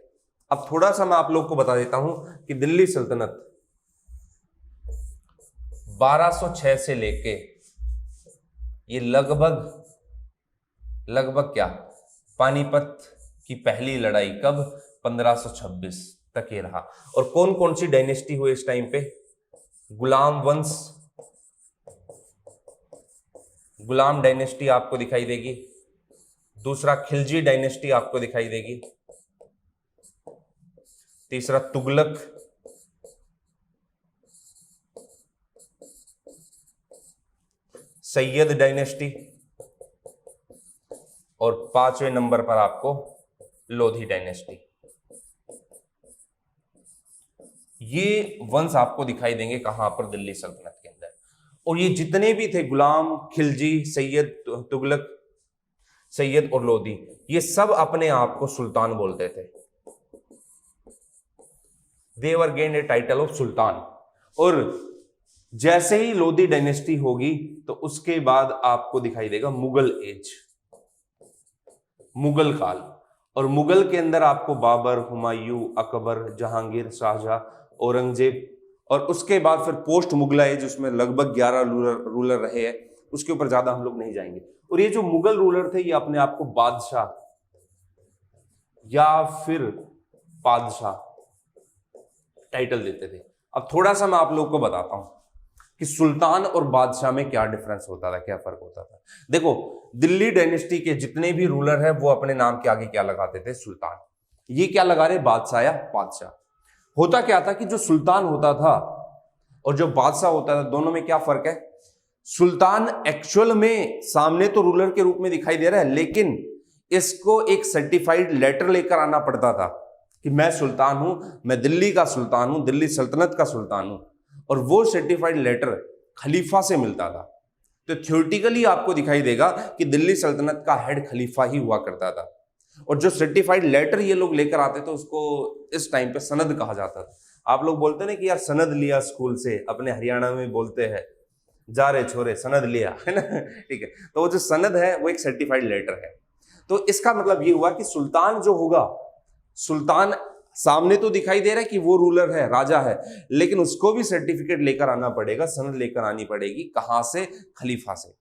अब थोड़ा सा मैं आप लोग को बता देता हूं कि दिल्ली सल्तनत 1206 से लेके ये लगभग क्या, पानीपत की पहली लड़ाई कब, 1526 तक ये रहा। और कौन कौन सी डायनेस्टी हुई इस टाइम पे, गुलाम डायनेस्टी आपको दिखाई देगी, दूसरा खिलजी डायनेस्टी आपको दिखाई देगी, तीसरा तुगलक, सैयद डायनेस्टी, और 5वें नंबर पर आपको लोधी डायनेस्टी। ये वंश आपको दिखाई देंगे कहां पर, दिल्ली सल्तनत के अंदर। और ये जितने भी थे, गुलाम, खिलजी, सैयद, तुगलक, सैयद और लोधी, ये सब अपने आप को सुल्तान बोलते थे। दे वर gained A title of sultan. और जैसे ही लोधी डायनेस्टी होगी तो उसके बाद आपको दिखाई देगा मुगल एज, मुगल काल। और मुगल के अंदर आपको बाबर, हुमायूं, अकबर, जहांगीर, शाहजहां, औरंगजेब, और उसके बाद फिर पोस्ट मुगला एज, उसमें लगभग 11 रूलर रहे हैं, उसके ऊपर ज्यादा हम लोग नहीं जाएंगे। और ये जो मुगल रूलर थे, ये अपने आप को बादशाह या फिर पादशाह टाइटल देते थे। अब थोड़ा सा मैं आप लोग को बताता हूं कि सुल्तान और बादशाह में क्या डिफरेंस होता था, क्या फर्क होता था। देखो, दिल्ली डायनेस्टी के जितने भी रूलर हैं वो अपने नाम के आगे क्या लगाते थे, सुल्तान। ये क्या लगा रहे, बादशाह या बादशाह। होता क्या था कि जो सुल्तान होता था और जो बादशाह होता था, दोनों में क्या फर्क है। सुल्तान एक्चुअल में सामने तो रूलर के रूप में दिखाई दे रहा है, लेकिन इसको एक सर्टिफाइड लेटर लेकर आना पड़ता था कि मैं सुल्तान हूं, मैं दिल्ली का सुल्तान हूं, दिल्ली सल्तनत का सुल्तान हूं। और वो सर्टिफाइड लेटर खलीफा से मिलता था। तो थ्योरेटिकली आपको दिखाई देगा कि दिल्ली सल्तनत का हेड खलीफा ही हुआ करता था। और जो सर्टिफाइड लेटर ये लोग लेकर आते थे, उसको इस टाइम पे सनद कहा जाता था। आप लोग बोलते ना कि यार सनद लिया स्कूल से, अपने हरियाणा में बोलते हैं जा रे छोरे सनद लिया, है ना। ठीक है, तो वो जो सनद है वो एक सर्टिफाइड लेटर है। तो इसका मतलब ये हुआ कि सुल्तान जो होगा, सुल्तान सामने तो दिखाई दे रहा है कि वो रूलर है, राजा है, लेकिन उसको भी सर्टिफिकेट लेकर आना पड़ेगा, सनद लेकर आनी पड़ेगी। कहां से, खलीफा से।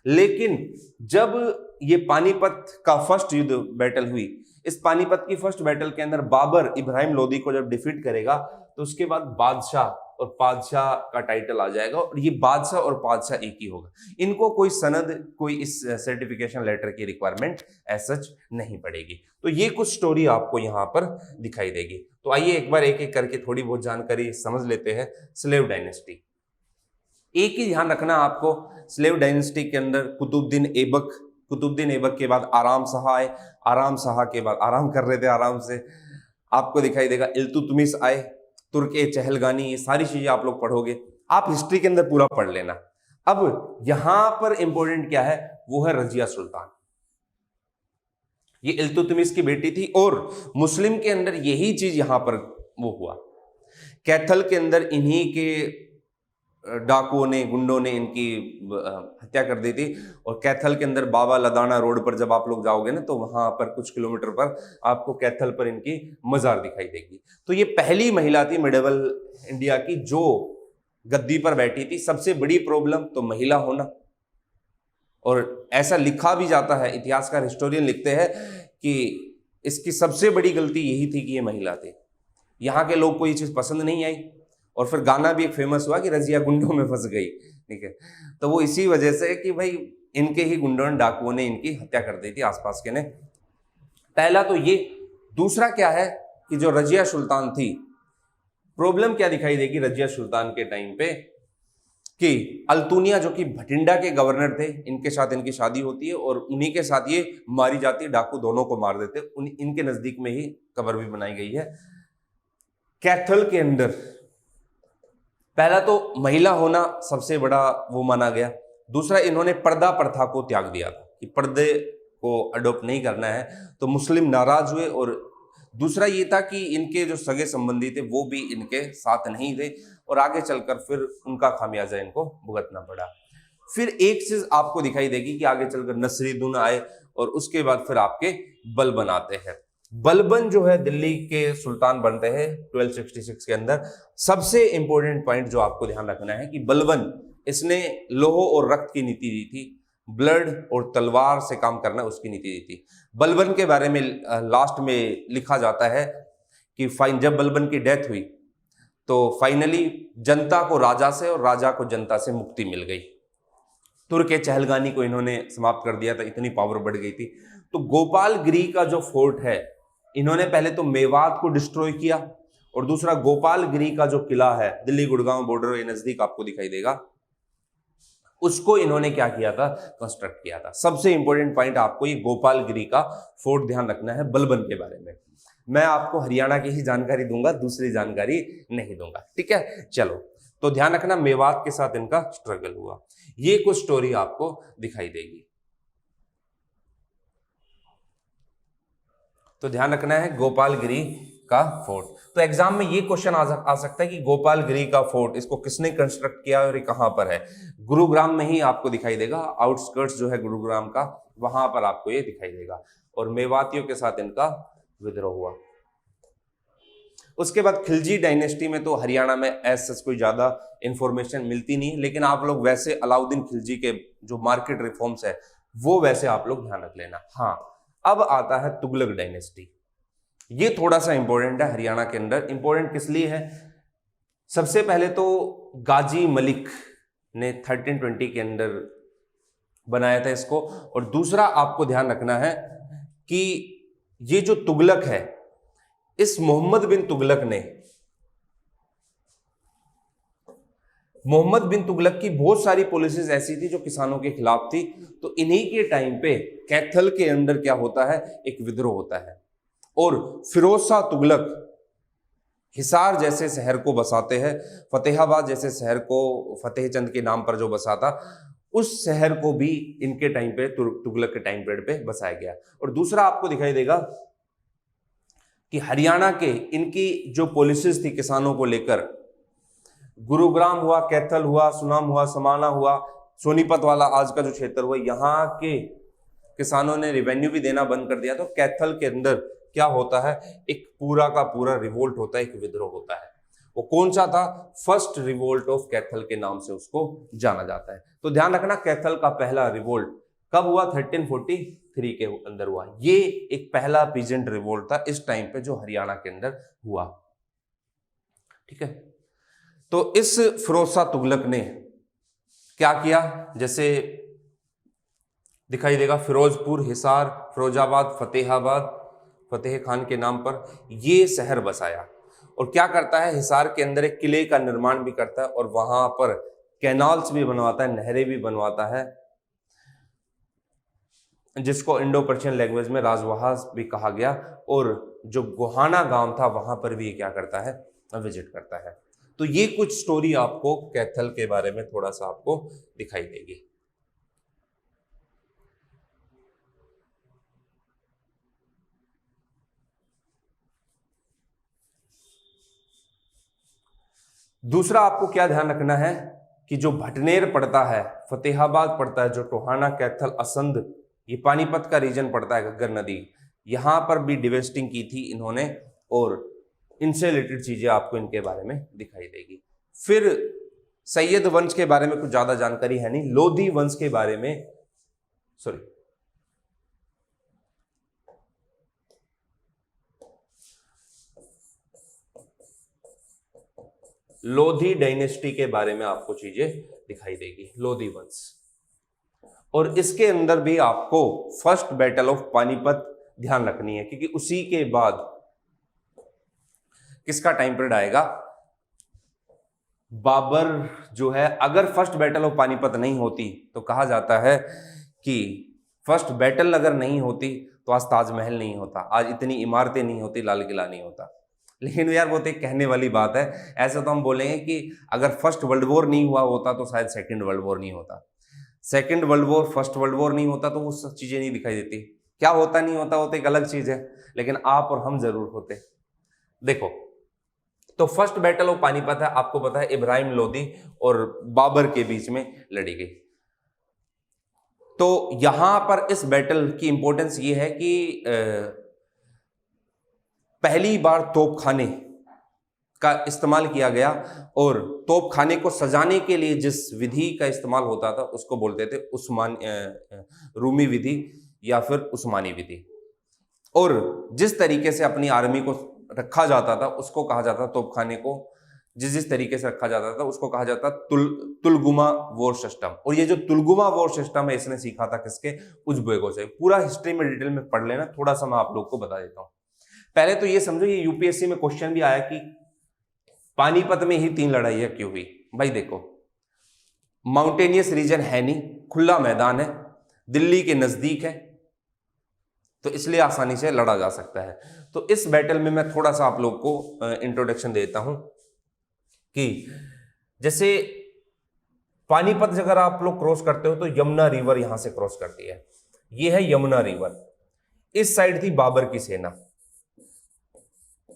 लेकिन जब ये पानीपत का फर्स्ट युद्ध बैटल हुई, इस पानीपत की फर्स्ट बैटल के अंदर बाबर इब्राहिम लोदी को जब डिफीट करेगा, तो उसके बाद बादशाह और पादशाह का टाइटल आ जाएगा, और ये बादशाह और पादशाह एक ही होगा। इनको कोई सनद, कोई इस सर्टिफिकेशन लेटर की रिक्वायरमेंट एज सच नहीं पड़ेगी। तो ये कुछ स्टोरी आपको यहां पर दिखाई देगी। तो आइए एक बार एक एक करके थोड़ी बहुत जानकारी समझ लेते हैं। स्लेव डायनेस्टी, एक ही ध्यान रखना आपको, स्लेव डायनेस्टी के अंदर कुतुबुद्दीन ऐबक के बाद आराम शाह आए, आराम शाह के बाद आराम कर रहे थे आराम से, आपको दिखाई देगा इल्तुतमिश आए, तुर्क चहलगानी, ये सारी चीजें आप लोग पढ़ोगे, आप हिस्ट्री के अंदर पूरा पढ़ लेना। अब यहां पर इंपॉर्टेंट क्या है, वो है रजिया सुल्तान। ये इल्तुतमिश की बेटी थी और मुस्लिम के अंदर यही चीज यहां पर वो हुआ। कैथल के अंदर इन्हीं के डाकुओं ने, गुंडों ने इनकी हत्या कर दी थी। और कैथल के अंदर बाबा लदाना रोड पर जब आप लोग जाओगे ना, तो वहां पर कुछ किलोमीटर पर आपको कैथल पर इनकी मजार दिखाई देगी। तो ये पहली महिला थी मिडिवल इंडिया की जो गद्दी पर बैठी थी। सबसे बड़ी प्रॉब्लम तो महिला होना, और ऐसा लिखा भी जाता है, इतिहासकार हिस्टोरियन लिखते हैं कि इसकी सबसे बड़ी गलती यही थी कि ये महिला थी। यहाँ के लोग को ये चीज पसंद नहीं आई, और फिर गाना भी एक फेमस हुआ कि रजिया गुंडों में फंस गई, ठीक है। तो वो इसी वजह से कि भाई इनके ही गुंडों ने, डाकुओं ने इनकी हत्या कर दी थी, आसपास के ने। पहला तो ये। दूसरा क्या है कि जो रजिया सुल्तान थी, प्रॉब्लम क्या दिखाई देगी रजिया सुल्तान के टाइम पे, कि अल्तुनिया जो कि भटिंडा के गवर्नर थे, इनके साथ इनकी शादी होती है और उन्हीं के साथ ये मारी जाती है, डाकू दोनों को मार देते। इनके नजदीक में ही कब्र भी बनाई गई है। कैथल के अंदर पहला तो महिला होना सबसे बड़ा वो माना गया। दूसरा, इन्होंने पर्दा प्रथा को त्याग दिया था कि पर्दे को अडॉप्ट नहीं करना है, तो मुस्लिम नाराज हुए। और दूसरा ये था कि इनके जो सगे संबंधी थे वो भी इनके साथ नहीं थे, और आगे चलकर फिर उनका खामियाजा इनको भुगतना पड़ा। फिर एक चीज आपको दिखाई देगी कि आगे चलकर नसरुद्दीन आए, और उसके बाद फिर आपके बलबन आते हैं। बलबन जो है दिल्ली के सुल्तान बनते हैं 1266 के अंदर। सबसे इंपॉर्टेंट पॉइंट जो आपको ध्यान रखना है कि बलबन, इसने लोह और रक्त की नीति दी थी, ब्लड और तलवार से काम करना उसकी नीति दी थी। बलबन के बारे में लास्ट में लिखा जाता है कि जब बलबन की डेथ हुई तो फाइनली जनता को राजा से और राजा को जनता से मुक्ति मिल गई। तुर्क चहलगानी को इन्होंने समाप्त कर दिया था, इतनी पावर बढ़ गई थी। तो गोपालगिरी का जो फोर्ट है, इन्होंने पहले तो मेवात को डिस्ट्रॉय किया, और दूसरा गोपालगिरी का जो किला है दिल्ली गुड़गांव बॉर्डर के नजदीक आपको दिखाई देगा, उसको इन्होंने क्या किया था, कंस्ट्रक्ट किया था। सबसे इंपॉर्टेंट पॉइंट आपको ये गोपालगिरी का फोर्ट ध्यान रखना है बलबन के बारे में। मैं आपको हरियाणा की ही जानकारी दूंगा, दूसरी जानकारी नहीं दूंगा, ठीक है। चलो, तो ध्यान रखना मेवात के साथ इनका स्ट्रगल हुआ। ये कुछ स्टोरी आपको दिखाई देगी, तो ध्यान रखना है गोपालगिरी का फोर्ट। तो एग्जाम में ये क्वेश्चन आ सकता है कि गोपालगिरी का फोर्ट इसको किसने कंस्ट्रक्ट किया और ये कहां पर है। गुरुग्राम में ही आपको दिखाई देगा, आउटस्कर्ट्स जो है गुरुग्राम का, वहां पर आपको ये दिखाई देगा। और मेवातियों के साथ इनका विद्रोह हुआ। उसके बाद खिलजी डायनेस्टी में तो हरियाणा में ऐसा कोई ज्यादा इंफॉर्मेशन मिलती नहीं है, लेकिन आप लोग वैसे अलाउद्दीन खिलजी के जो मार्केट रिफॉर्म्स है वो वैसे आप लोग ध्यान रख लेना। हाँ, अब आता है तुगलक डायनेस्टी। ये थोड़ा सा इंपॉर्टेंट है हरियाणा के अंदर। इंपॉर्टेंट किस लिए है? सबसे पहले तो गाजी मलिक ने 1320 के अंदर बनाया था इसको, और दूसरा आपको ध्यान रखना है कि ये जो तुगलक है, इस मोहम्मद बिन तुगलक की बहुत सारी पॉलिसीज ऐसी थी जो किसानों के खिलाफ थी। तो इन्हीं के टाइम पे कैथल के अंदर क्या होता है, एक विद्रोह होता है, और फिरोज शाह तुगलक हिसार जैसे शहर को बसाते हैं। फतेहाबाद जैसे शहर को फतेह चंद के नाम पर जो बसाता, उस शहर को भी इनके टाइम पे, तुगलक के टाइम पीरियड पे बसाया गया। और दूसरा आपको दिखाई देगा कि हरियाणा के इनकी जो पॉलिसीज थी किसानों को लेकर, गुरुग्राम हुआ, कैथल हुआ, सुनाम हुआ, समाना हुआ, सोनीपत वाला आज का जो क्षेत्र हुआ, यहाँ के किसानों ने रेवेन्यू भी देना बंद कर दिया। तो कैथल के अंदर क्या होता है, एक पूरा का पूरा रिवोल्ट होता है, एक विद्रोह होता है। वो कौन सा था? फर्स्ट रिवोल्ट ऑफ कैथल के नाम से उसको जाना जाता है। तो ध्यान रखना, कैथल का पहला रिवोल्ट कब हुआ? 1343 के अंदर हुआ। ये एक पहला पीजेंट रिवोल्ट था इस टाइम पे जो हरियाणा के अंदर हुआ, ठीक है। तो इस फिरोज शाह तुगलक ने क्या किया, जैसे दिखाई देगा, फिरोजपुर, हिसार, फिरोजाबाद, फतेहाबाद, फतेह खान के नाम पर ये शहर बसाया। और क्या करता है, हिसार के अंदर एक किले का निर्माण भी करता है, और वहां पर कैनाल्स भी बनवाता है, नहरें भी बनवाता है। जिसको इंडो पर्शियन लैंग्वेज में राजवाहा भी कहा गया, और जो गोहाना गांव था वहां पर भी ये क्या करता है, विजिट करता है। तो ये कुछ स्टोरी आपको कैथल के बारे में थोड़ा सा आपको दिखाई देगी। दूसरा आपको क्या ध्यान रखना है कि जो भटनेर पड़ता है, फतेहाबाद पड़ता है, जो टोहाना, कैथल, असंध, ये पानीपत का रीजन पड़ता है, घग्गर नदी, यहां पर भी डिवेस्टिंग की थी इन्होंने, और इनसे रिलेटेड चीजें आपको इनके बारे में दिखाई देगी। फिर सैयद वंश के बारे में कुछ ज्यादा जानकारी है नहीं, लोधी वंश के बारे में, सॉरी, लोधी डायनेस्टी के बारे में आपको चीजें दिखाई देगी, लोधी वंश। और इसके अंदर भी आपको फर्स्ट बैटल ऑफ पानीपत ध्यान रखनी है, क्योंकि उसी के बाद किसका टाइम पीरियड आएगा, बाबर जो है, अगर फर्स्ट बैटल ऑफ पानीपत नहीं होती तो कहा जाता है कि फर्स्ट बैटल अगर नहीं होती तो आज ताजमहल नहीं होता, आज इतनी इमारतें नहीं होती, लाल किला नहीं होता। लेकिन यार वो तो एक कहने वाली बात है, ऐसा तो हम बोलेंगे कि अगर फर्स्ट वर्ल्ड वॉर नहीं हुआ होता तो शायद सेकंड वर्ल्ड वॉर नहीं होता, second world war, first world war नहीं होता तो वो सब चीजें नहीं दिखाई देती। क्या होता नहीं होता, वो तो एक अलग चीज है, लेकिन आप और हम जरूर होते। देखो, तो फर्स्ट बैटल ऑफ पानीपत है, आपको पता है इब्राहिम लोदी और बाबर के बीच में लड़ी गई। तो यहां पर इस बैटल की इंपॉर्टेंस ये है कि पहली बार तोपखाने का इस्तेमाल किया गया, और तोपखाने को सजाने के लिए जिस विधि का इस्तेमाल होता था उसको बोलते थे रूमी विधि या फिर उस्मानी विधि। और जिस तरीके से अपनी आर्मी को रखा जाता था उसको कहा जाता, तोपखाने को जिस तरीके से रखा जाता था उसको कहा जाता तुलगुमा वॉर सिस्टम। और ये जो तुलगुमा वॉर सिस्टम है इसने सीखा था किसके, उज़्बेकों से। पूरा हिस्ट्री में डिटेल में पढ़ लेना, थोड़ा सा मैं आप लोग को बता देता हूं। पहले तो ये समझो, ये यूपीएससी में क्वेश्चन भी आया कि पानीपत में ही 3 लड़ाइयां क्यों हुई। भाई देखो, माउंटेनियस रीजन है नहीं, खुला मैदान है, दिल्ली के नजदीक है, तो इसलिए आसानी से लड़ा जा सकता है। तो इस बैटल में मैं थोड़ा सा आप लोग को इंट्रोडक्शन देता हूं कि जैसे पानीपत अगर आप लोग क्रॉस करते हो तो यमुना रिवर यहां से क्रॉस करती है, ये है यमुना रिवर। इस साइड थी बाबर की सेना,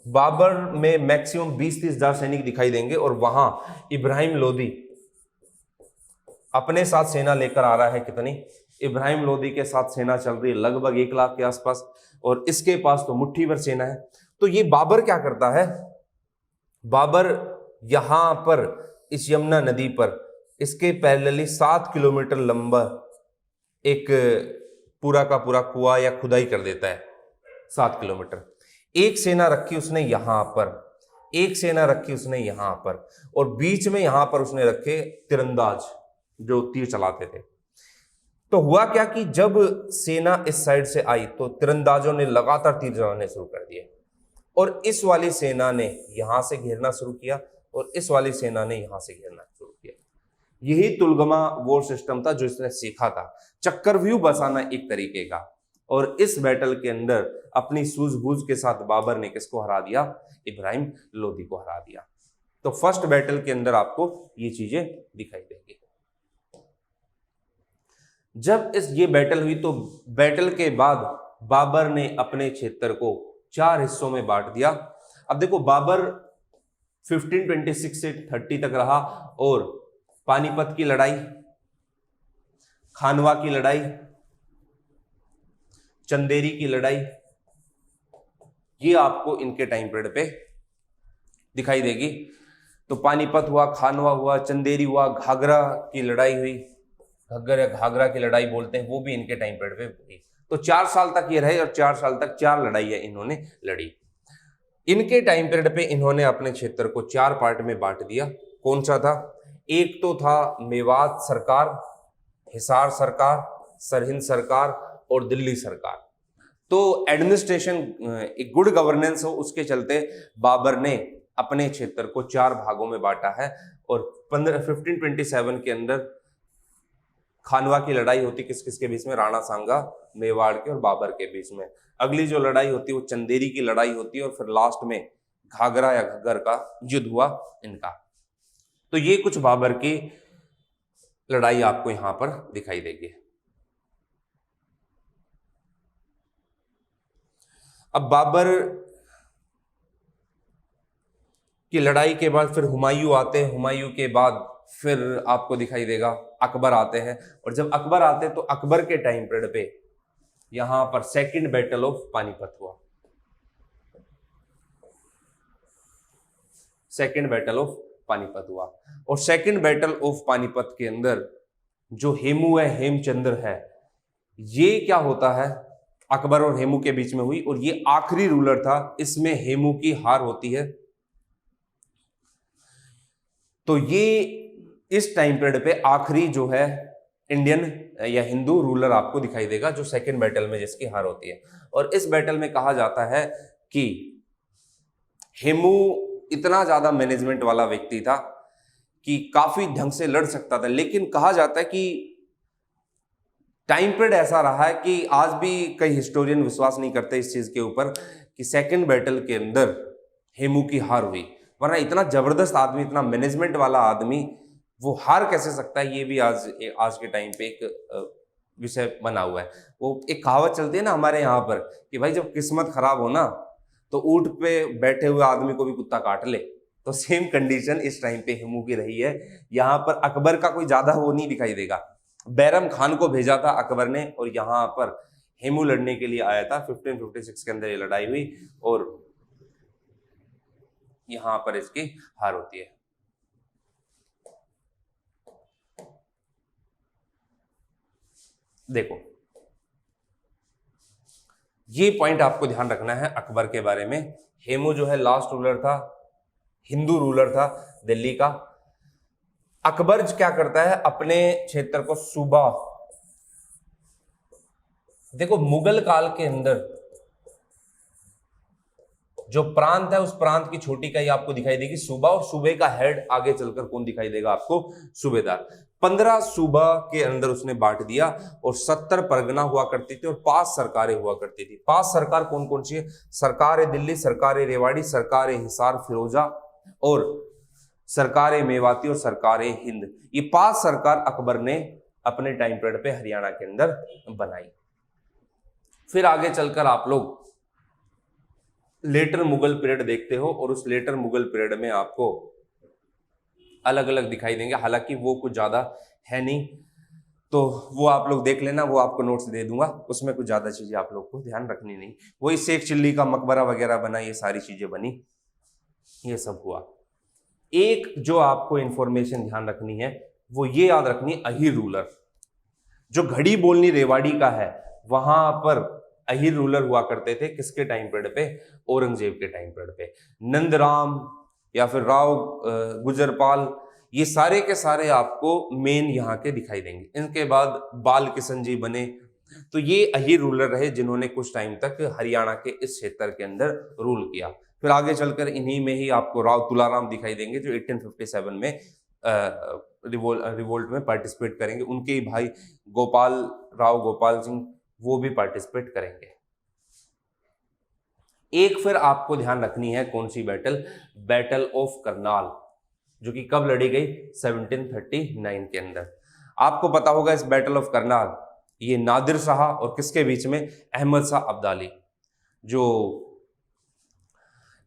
बाबर में मैक्सिमम 20-30 हजार सैनिक दिखाई देंगे, और वहां इब्राहिम लोदी अपने साथ सेना लेकर आ रहा है। कितनी? इब्राहिम लोदी के साथ सेना चल रही है लगभग 1 लाख के आसपास, और इसके पास तो मुट्ठी भर सेना है। तो ये बाबर क्या करता है, बाबर यहां पर इस यमुना नदी पर इसके पैरेलली 7 किलोमीटर लंबा एक पूरा का पूरा कुआं या खुदाई कर देता है, 7 किलोमीटर। एक सेना रखी उसने यहां पर, एक सेना रखी उसने यहां पर, और बीच में यहां पर उसने रखे तीरंदाज जो तीर चलाते थे। तो हुआ क्या कि जब सेना इस साइड से आई तो तीरंदाजों ने लगातार तीर चलाने शुरू कर दिए, और इस वाली सेना ने यहां से घेरना शुरू किया, और इस वाली सेना ने यहां से घेरना शुरू किया। यही तुलगमा वॉर सिस्टम था जो इसने सीखा था, चक्रव्यूह बसाना एक तरीके का। और इस बैटल के अंदर अपनी सूझबूझ के साथ बाबर ने किसको हरा दिया, इब्राहिम लोदी को हरा दिया। तो फर्स्ट बैटल के अंदर आपको ये चीजें दिखाई देंगी। जब ये बैटल हुई तो बैटल के बाद बाबर ने अपने क्षेत्र को 4 हिस्सों में बांट दिया। अब देखो, बाबर 1526 से 30 तक रहा, और पानीपत की लड़ाई, खानवा की लड़ाई, चंदेरी की लड़ाई, ये आपको इनके टाइम पीरियड पे दिखाई देगी। तो पानीपत हुआ, खानवा हुआ, चंदेरी हुआ, घाघरा की लड़ाई हुई, घग्गर या घाघरा की लड़ाई बोलते हैं, वो भी इनके टाइम पीरियड पे हुई। तो 4 साल तक ये रहे, और 4 साल तक 4 लड़ाइयां इन्होंने लड़ी। इनके टाइम पीरियड पे इन्होंने अपने क्षेत्र को 4 पार्ट में बांट दिया। कौन सा था? एक तो था मेवात सरकार, हिसार सरकार, सरहिंद सरकार और दिल्ली सरकार। तो एडमिनिस्ट्रेशन, एक गुड गवर्नेंस हो, उसके चलते बाबर ने अपने क्षेत्र को 4 भागों में बांटा है। और 1527 के अंदर खानवा की लड़ाई होती किस किस के बीच में, राणा सांगा मेवाड़ के और बाबर के बीच में। अगली जो लड़ाई होती है वो चंदेरी की लड़ाई होती है और फिर लास्ट में घाघरा या घग्गर का युद्ध हुआ इनका। तो ये कुछ बाबर की लड़ाई आपको यहां पर दिखाई देगी। अब बाबर की लड़ाई के बाद फिर हुमायूं आते हैं, हुमायूं के बाद फिर आपको दिखाई देगा अकबर आते हैं। और जब अकबर आते हैं तो अकबर के टाइम पीरियड पे यहां पर सेकंड बैटल ऑफ पानीपत हुआ। सेकंड बैटल ऑफ पानीपत हुआ और सेकंड बैटल ऑफ पानीपत के अंदर जो हेमू है, हेमचंद्र है, ये क्या होता है अकबर और हेमू के बीच में हुई और ये आखिरी रूलर था। इसमें हेमू की हार होती है। तो ये इस टाइम पीरियड पे आखिरी जो है इंडियन या हिंदू रूलर आपको दिखाई देगा जो सेकंड बैटल में जिसकी हार होती है। और इस बैटल में कहा जाता है कि हेमू इतना ज्यादा मैनेजमेंट वाला व्यक्ति था कि काफी ढंग से लड़ सकता था, लेकिन कहा जाता है कि टाइम पीरियड ऐसा रहा है कि आज भी कई हिस्टोरियन विश्वास नहीं करते इस चीज के ऊपर कि सेकंड बैटल के अंदर हेमू की हार हुई। वरना इतना जबरदस्त आदमी, इतना मैनेजमेंट वाला आदमी, वो हार कैसे सकता है, ये भी आज के टाइम पे एक विषय बना हुआ है। वो एक कहावत चलती है ना हमारे यहाँ पर कि भाई जब किस्मत खराब हो ना तो ऊंट पे बैठे हुए आदमी को भी कुत्ता काट ले। तो सेम कंडीशन इस टाइम पे हेमू की रही है। यहाँ पर अकबर का कोई ज्यादा वो नहीं दिखाई देगा। बैरम खान को भेजा था अकबर ने और यहाँ पर हेमू लड़ने के लिए आया था। 1556 के अंदर ये लड़ाई हुई और यहां पर इसकी हार होती है। देखो ये पॉइंट आपको ध्यान रखना है अकबर के बारे में। हेमू जो है लास्ट रूलर था, हिंदू रूलर था दिल्ली का। अकबर क्या करता है, अपने क्षेत्र को सूबा, देखो मुगल काल के अंदर जो प्रांत है उस प्रांत की छोटी इकाई आपको दिखाई देगी सूबा, और सूबे का हेड आगे चलकर कौन दिखाई देगा आपको, सूबेदार। 15 सूबा के अंदर उसने बांट दिया और 70 परगना हुआ करती थी और 5 सरकारें हुआ करती थी। 5 सरकार कौन कौन सी है, सरकार दिल्ली, सरकार रेवाड़ी, सरकार हिसार फिरोजा और सरकार मेवाती और सरकार हिंद। ये 5 सरकार अकबर ने अपने टाइम पीरियड पे हरियाणा के अंदर बनाई। फिर आगे चलकर आप लोग लेटर मुगल पीरियड देखते हो और उस लेटर मुगल पीरियड में आपको अलग अलग दिखाई देंगे, हालांकि वो कुछ ज्यादा है नहीं, तो वो आप लोग देख लेना, वो आपको नोट्स दे दूंगा, उसमें कुछ ज्यादा चीजें आप लोग को ध्यान रखनी नहीं। वही शेख चिल्ली का मकबरा वगैरह बना, ये सारी चीजें बनी, ये सब हुआ। एक जो आपको इंफॉर्मेशन ध्यान रखनी है वो ये याद रखनी, अहीर रूलर जो घड़ी बोलनी रेवाड़ी का है, वहां पर अहीर रूलर हुआ करते थे। किसके टाइम पीरियड पे, औरंगजेब के टाइम पीरियड पे। नंदराम या फिर राव गुजरपाल, ये सारे के सारे आपको मेन यहाँ के दिखाई देंगे। इनके बाद बाल किशन जी बने, तो ये अहीर रूलर रहे जिन्होंने कुछ टाइम तक हरियाणा के इस क्षेत्र के अंदर रूल किया। फिर आगे चलकर इन्हीं में ही आपको राव तुलाराम दिखाई देंगे जो 1857 में रिवोल्ट में पार्टिसिपेट करेंगे। उनके ही भाई गोपाल राव गोपाल सिंह वो भी पार्टिसिपेट करेंगे। एक फिर आपको ध्यान रखनी है कौन सी बैटल, बैटल ऑफ करनाल, जो कि कब लड़ी गई, 1739 के अंदर। आपको पता होगा इस बैटल ऑफ करनाल ये नादिर शाह और किसके बीच में, अहमद शाह अब्दाली। जो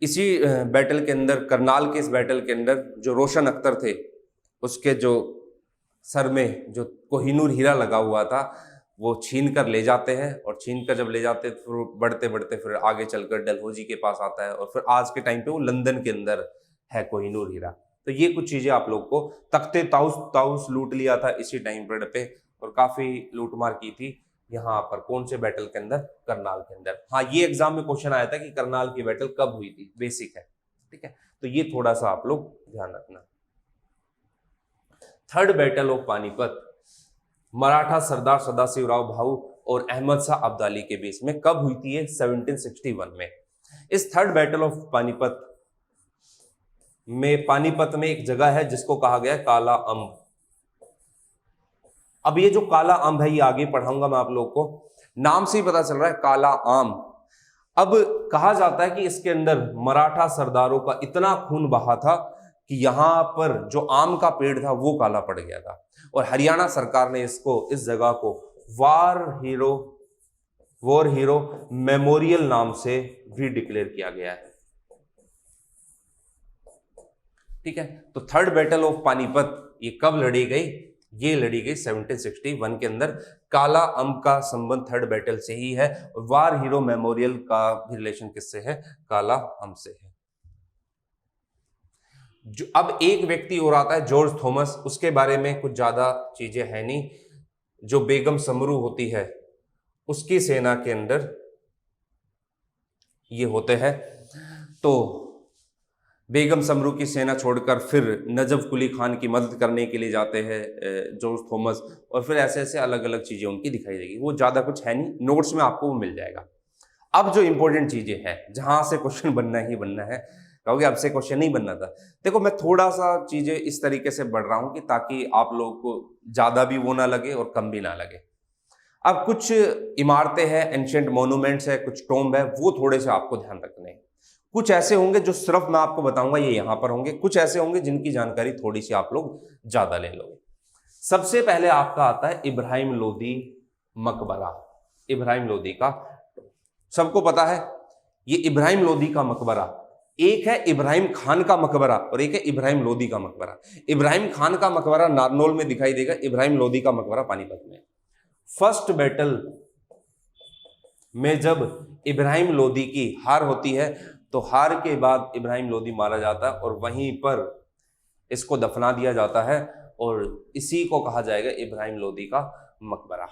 इसी बैटल के अंदर, करनाल के इस बैटल के अंदर जो रोशन अख्तर थे उसके जो सर में जो कोहिनूर हीरा लगा हुआ था वो छीन कर ले जाते हैं, और छीन कर जब ले जाते हैं तो बढ़ते बढ़ते फिर आगे चलकर डलहौजी के पास आता है और फिर आज के टाइम पे वो लंदन के अंदर है कोहिनूर हीरा। तो ये कुछ चीजें आप लोग को, तख्ते ताउस लूट लिया था इसी टाइम पीरियड पे और काफी लूटमार की थी यहाँ पर, कौन से बैटल के अंदर, करनाल के अंदर। हाँ, ये एग्जाम में क्वेश्चन आया था कि करनाल की बैटल कब हुई थी, बेसिक है, ठीक है, तो ये थोड़ा सा आप लोग ध्यान रखना। Third battle of Panipat Maratha सरदार सदाशिवराव भाऊ और अहमद शाह अब्दाली के बीच में कब हुई थी, 1761 में। इस थर्ड बैटल ऑफ पानीपत में, पानीपत में एक जगह है जिसको कहा गया काला अम्ब। अब ये जो काला अम्ब है ये आगे पढ़ाऊंगा मैं आप लोग को। नाम से ही पता चल रहा है काला आम। अब कहा जाता है कि इसके अंदर मराठा सरदारों का इतना खून बहा था कि यहां पर जो आम का पेड़ था वो काला पड़ गया था, और हरियाणा सरकार ने इसको, इस जगह को वॉर हीरो मेमोरियल नाम से भी डिक्लेयर किया गया है। ठीक है, तो थर्ड बैटल ऑफ पानीपत ये कब लड़ी गई? ये लड़ी गई 1761 के अंदर। काला अम्ब का संबंध थर्ड बैटल से ही है, और वार हीरो मेमोरियल का भी रिलेशन किससे है? काला अम्ब से है। जो अब एक व्यक्ति और आता है जॉर्ज थॉमस, उसके बारे में कुछ ज्यादा चीजें है नहीं। जो बेगम समरू होती है उसकी सेना के अंदर ये होते हैं, तो बेगम समरू की सेना छोड़कर फिर नजफ कुली खान की मदद करने के लिए जाते हैं जॉर्ज थॉमस, और फिर ऐसे ऐसे अलग अलग चीजें उनकी दिखाई देगी। वो ज्यादा कुछ है नहीं, नोट्स में आपको वो मिल जाएगा। अब जो इंपॉर्टेंट चीजें हैं जहां से क्वेश्चन बनना ही बनना है, कहोगे अब से क्वेश्चन नहीं बनना था। देखो मैं थोड़ा सा चीजें इस तरीके से बढ़ रहा हूं कि ताकि आप लोगों को ज्यादा भी वो ना लगे और कम भी ना लगे। अब कुछ इमारतें हैं, एंशिएंट मॉन्यूमेंट्स है, कुछ टॉम्ब है, वो थोड़े से आपको ध्यान रखने हैं। कुछ ऐसे होंगे जो सिर्फ मैं आपको बताऊंगा ये यहां पर होंगे, कुछ ऐसे होंगे जिनकी जानकारी थोड़ी सी आप लोग ज्यादा ले लोगे। सबसे पहले आपका आता है इब्राहिम लोदी मकबरा। इब्राहिम लोदी का सबको पता है, ये इब्राहिम लोदी का मकबरा, एक है इब्राहिम खान का मकबरा और एक है इब्राहिम लोदी का मकबरा। इब्राहिम खान का मकबरा नारनौल में दिखाई देगा, इब्राहिम लोदी का मकबरा पानीपत में। फर्स्ट बैटल में जब इब्राहिम लोदी की हार होती है, तो हार के बाद इब्राहिम लोदी मारा जाता है और वहीं पर इसको दफना दिया जाता है, और इसी को कहा जाएगा इब्राहिम लोदी का मकबरा।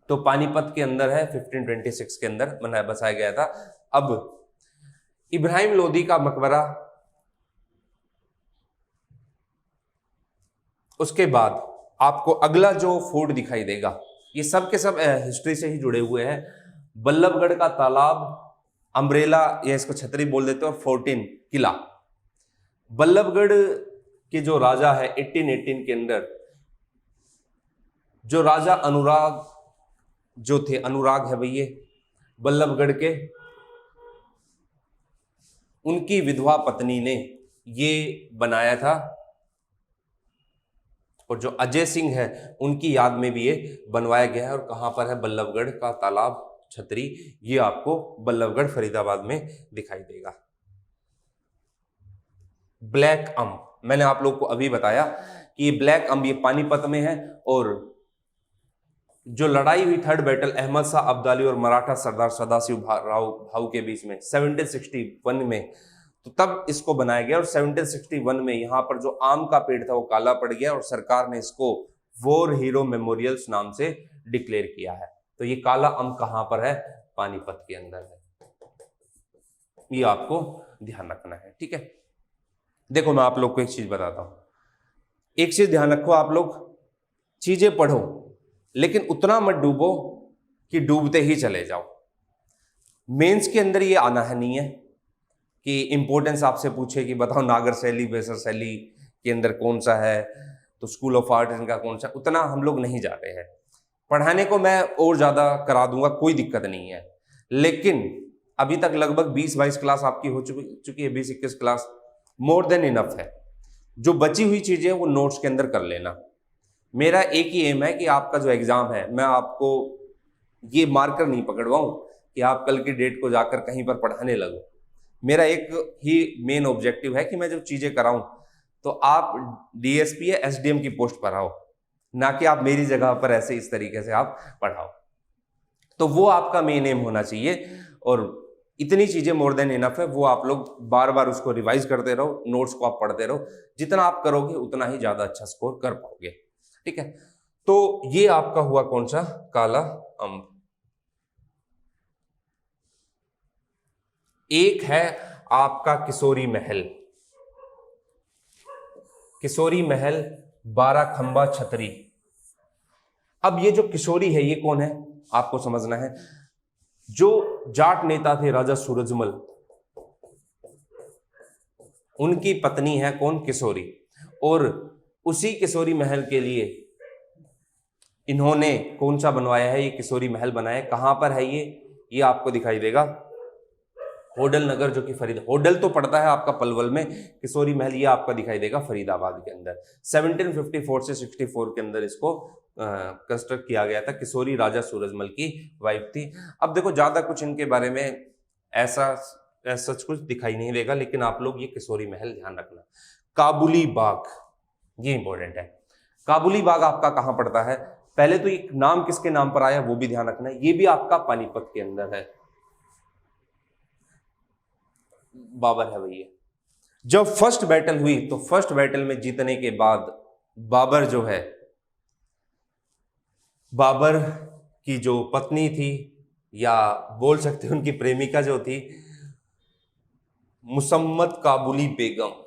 तो पानीपत के अंदर है, 1526 के अंदर बसाया गया था। अब इब्राहिम लोदी का मकबरा, उसके बाद आपको अगला जो फोर्ट दिखाई देगा, ये सब के सब हिस्ट्री से ही जुड़े हुए हैं। बल्लभगढ़ का तालाब, अम्ब्रेला या इसको छतरी बोल देते हैं, और 14 किला। बल्लभगढ़ के जो राजा है 1818 के अंदर, जो राजा अनुराग जो थे, अनुराग है भैया बल्लभगढ़ के, उनकी विधवा पत्नी ने ये बनाया था, और जो अजय सिंह है उनकी याद में भी ये बनवाया गया है। और कहां पर है? बल्लभगढ़ का तालाब, छतरी, ये आपको बल्लभगढ़ फरीदाबाद में दिखाई देगा। ब्लैक अम्ब, मैंने आप लोग को अभी बताया कि ये ब्लैक अम्ब ये पानीपत में है, और जो लड़ाई हुई थर्ड बैटल अहमद शाह अब्दाली और मराठा सरदार सदाशिव राव भाऊ के बीच में 1761 में, तो तब इसको बनाया गया। और 1761 में यहाँ पर जो आम का पेड़ था वो काला पड़ गया, और सरकार ने इसको वॉर हीरो मेमोरियल्स नाम से डिक्लेयर किया है। तो ये काला अम्ब कहां पर है? पानीपत के अंदर है। ये आपको ध्यान रखना है, ठीक है। देखो मैं आप लोग को एक चीज बताता हूं, एक चीज ध्यान रखो, आप लोग चीजें पढ़ो लेकिन उतना मत डूबो कि डूबते ही चले जाओ। मेंस के अंदर ये आना है नहीं है कि इंपॉर्टेंस आपसे पूछे कि बताओ नागर शैली बेसर शैली के अंदर कौन सा है, तो स्कूल ऑफ आर्ट इनका कौन सा, उतना हम लोग नहीं जाते हैं। पढ़ाने को मैं और ज्यादा करा दूंगा, कोई दिक्कत नहीं है, लेकिन अभी तक लगभग 20-22 क्लास आपकी हो चुकी है, 20-21 क्लास मोर देन इनफ है। जो बची हुई चीजें वो नोट्स के अंदर कर लेना। मेरा एक ही एम है कि आपका जो एग्जाम है, मैं आपको ये मार्कर नहीं पकड़वाऊं कि आप कल की डेट को जाकर कहीं पर पढ़ाने लगो। मेरा एक ही मेन ऑब्जेक्टिव है कि मैं जब चीजें कराऊं तो आप डीएसपी या एसडीएम की पोस्ट पर आओ, ना कि आप मेरी जगह पर ऐसे इस तरीके से आप पढ़ाओ। तो वो आपका मेन एम होना चाहिए, और इतनी चीजें मोर देन इनफ है। वो आप लोग बार बार उसको रिवाइज करते रहो, नोट्स को आप पढ़ते रहो। जितना आप करोगे उतना ही ज्यादा अच्छा स्कोर कर पाओगे, ठीक है। तो ये आपका हुआ कौन सा? काला अम्ब। एक है आपका किशोरी महल। किशोरी महल 12 खंबा छतरी। अब ये जो किशोरी है ये कौन है आपको समझना है। जो जाट नेता थे राजा सूरजमल, उनकी पत्नी है कौन? किशोरी। और उसी किशोरी महल के लिए इन्होंने कौन सा बनवाया है? ये किशोरी महल बनाया है। कहां पर है ये आपको दिखाई देगा होडल नगर, जो कि होडल तो पड़ता है आपका पलवल में, किशोरी महल ये आपका दिखाई देगा फरीदाबाद के अंदर। 1754 से 64 के अंदर इसको कंस्ट्रक्ट किया गया था। किशोरी राजा सूरजमल की वाइफ थी। अब देखो ज्यादा कुछ इनके बारे में ऐसा सच कुछ दिखाई नहीं देगा, लेकिन आप लोग ये किशोरी महल ध्यान रखना। काबुली बाग, ये इंपॉर्टेंट है। काबुली बाग आपका कहां पड़ता है? पहले तो ये नाम किसके नाम पर आया वो भी ध्यान रखना है। ये भी आपका पानीपत के अंदर है, बाबर है भैया। जब फर्स्ट बैटल हुई तो फर्स्ट बैटल में जीतने के बाद बाबर जो है, बाबर की जो पत्नी थी या बोल सकते हैं उनकी प्रेमिका जो थी, मुसम्मद काबुली बेगम,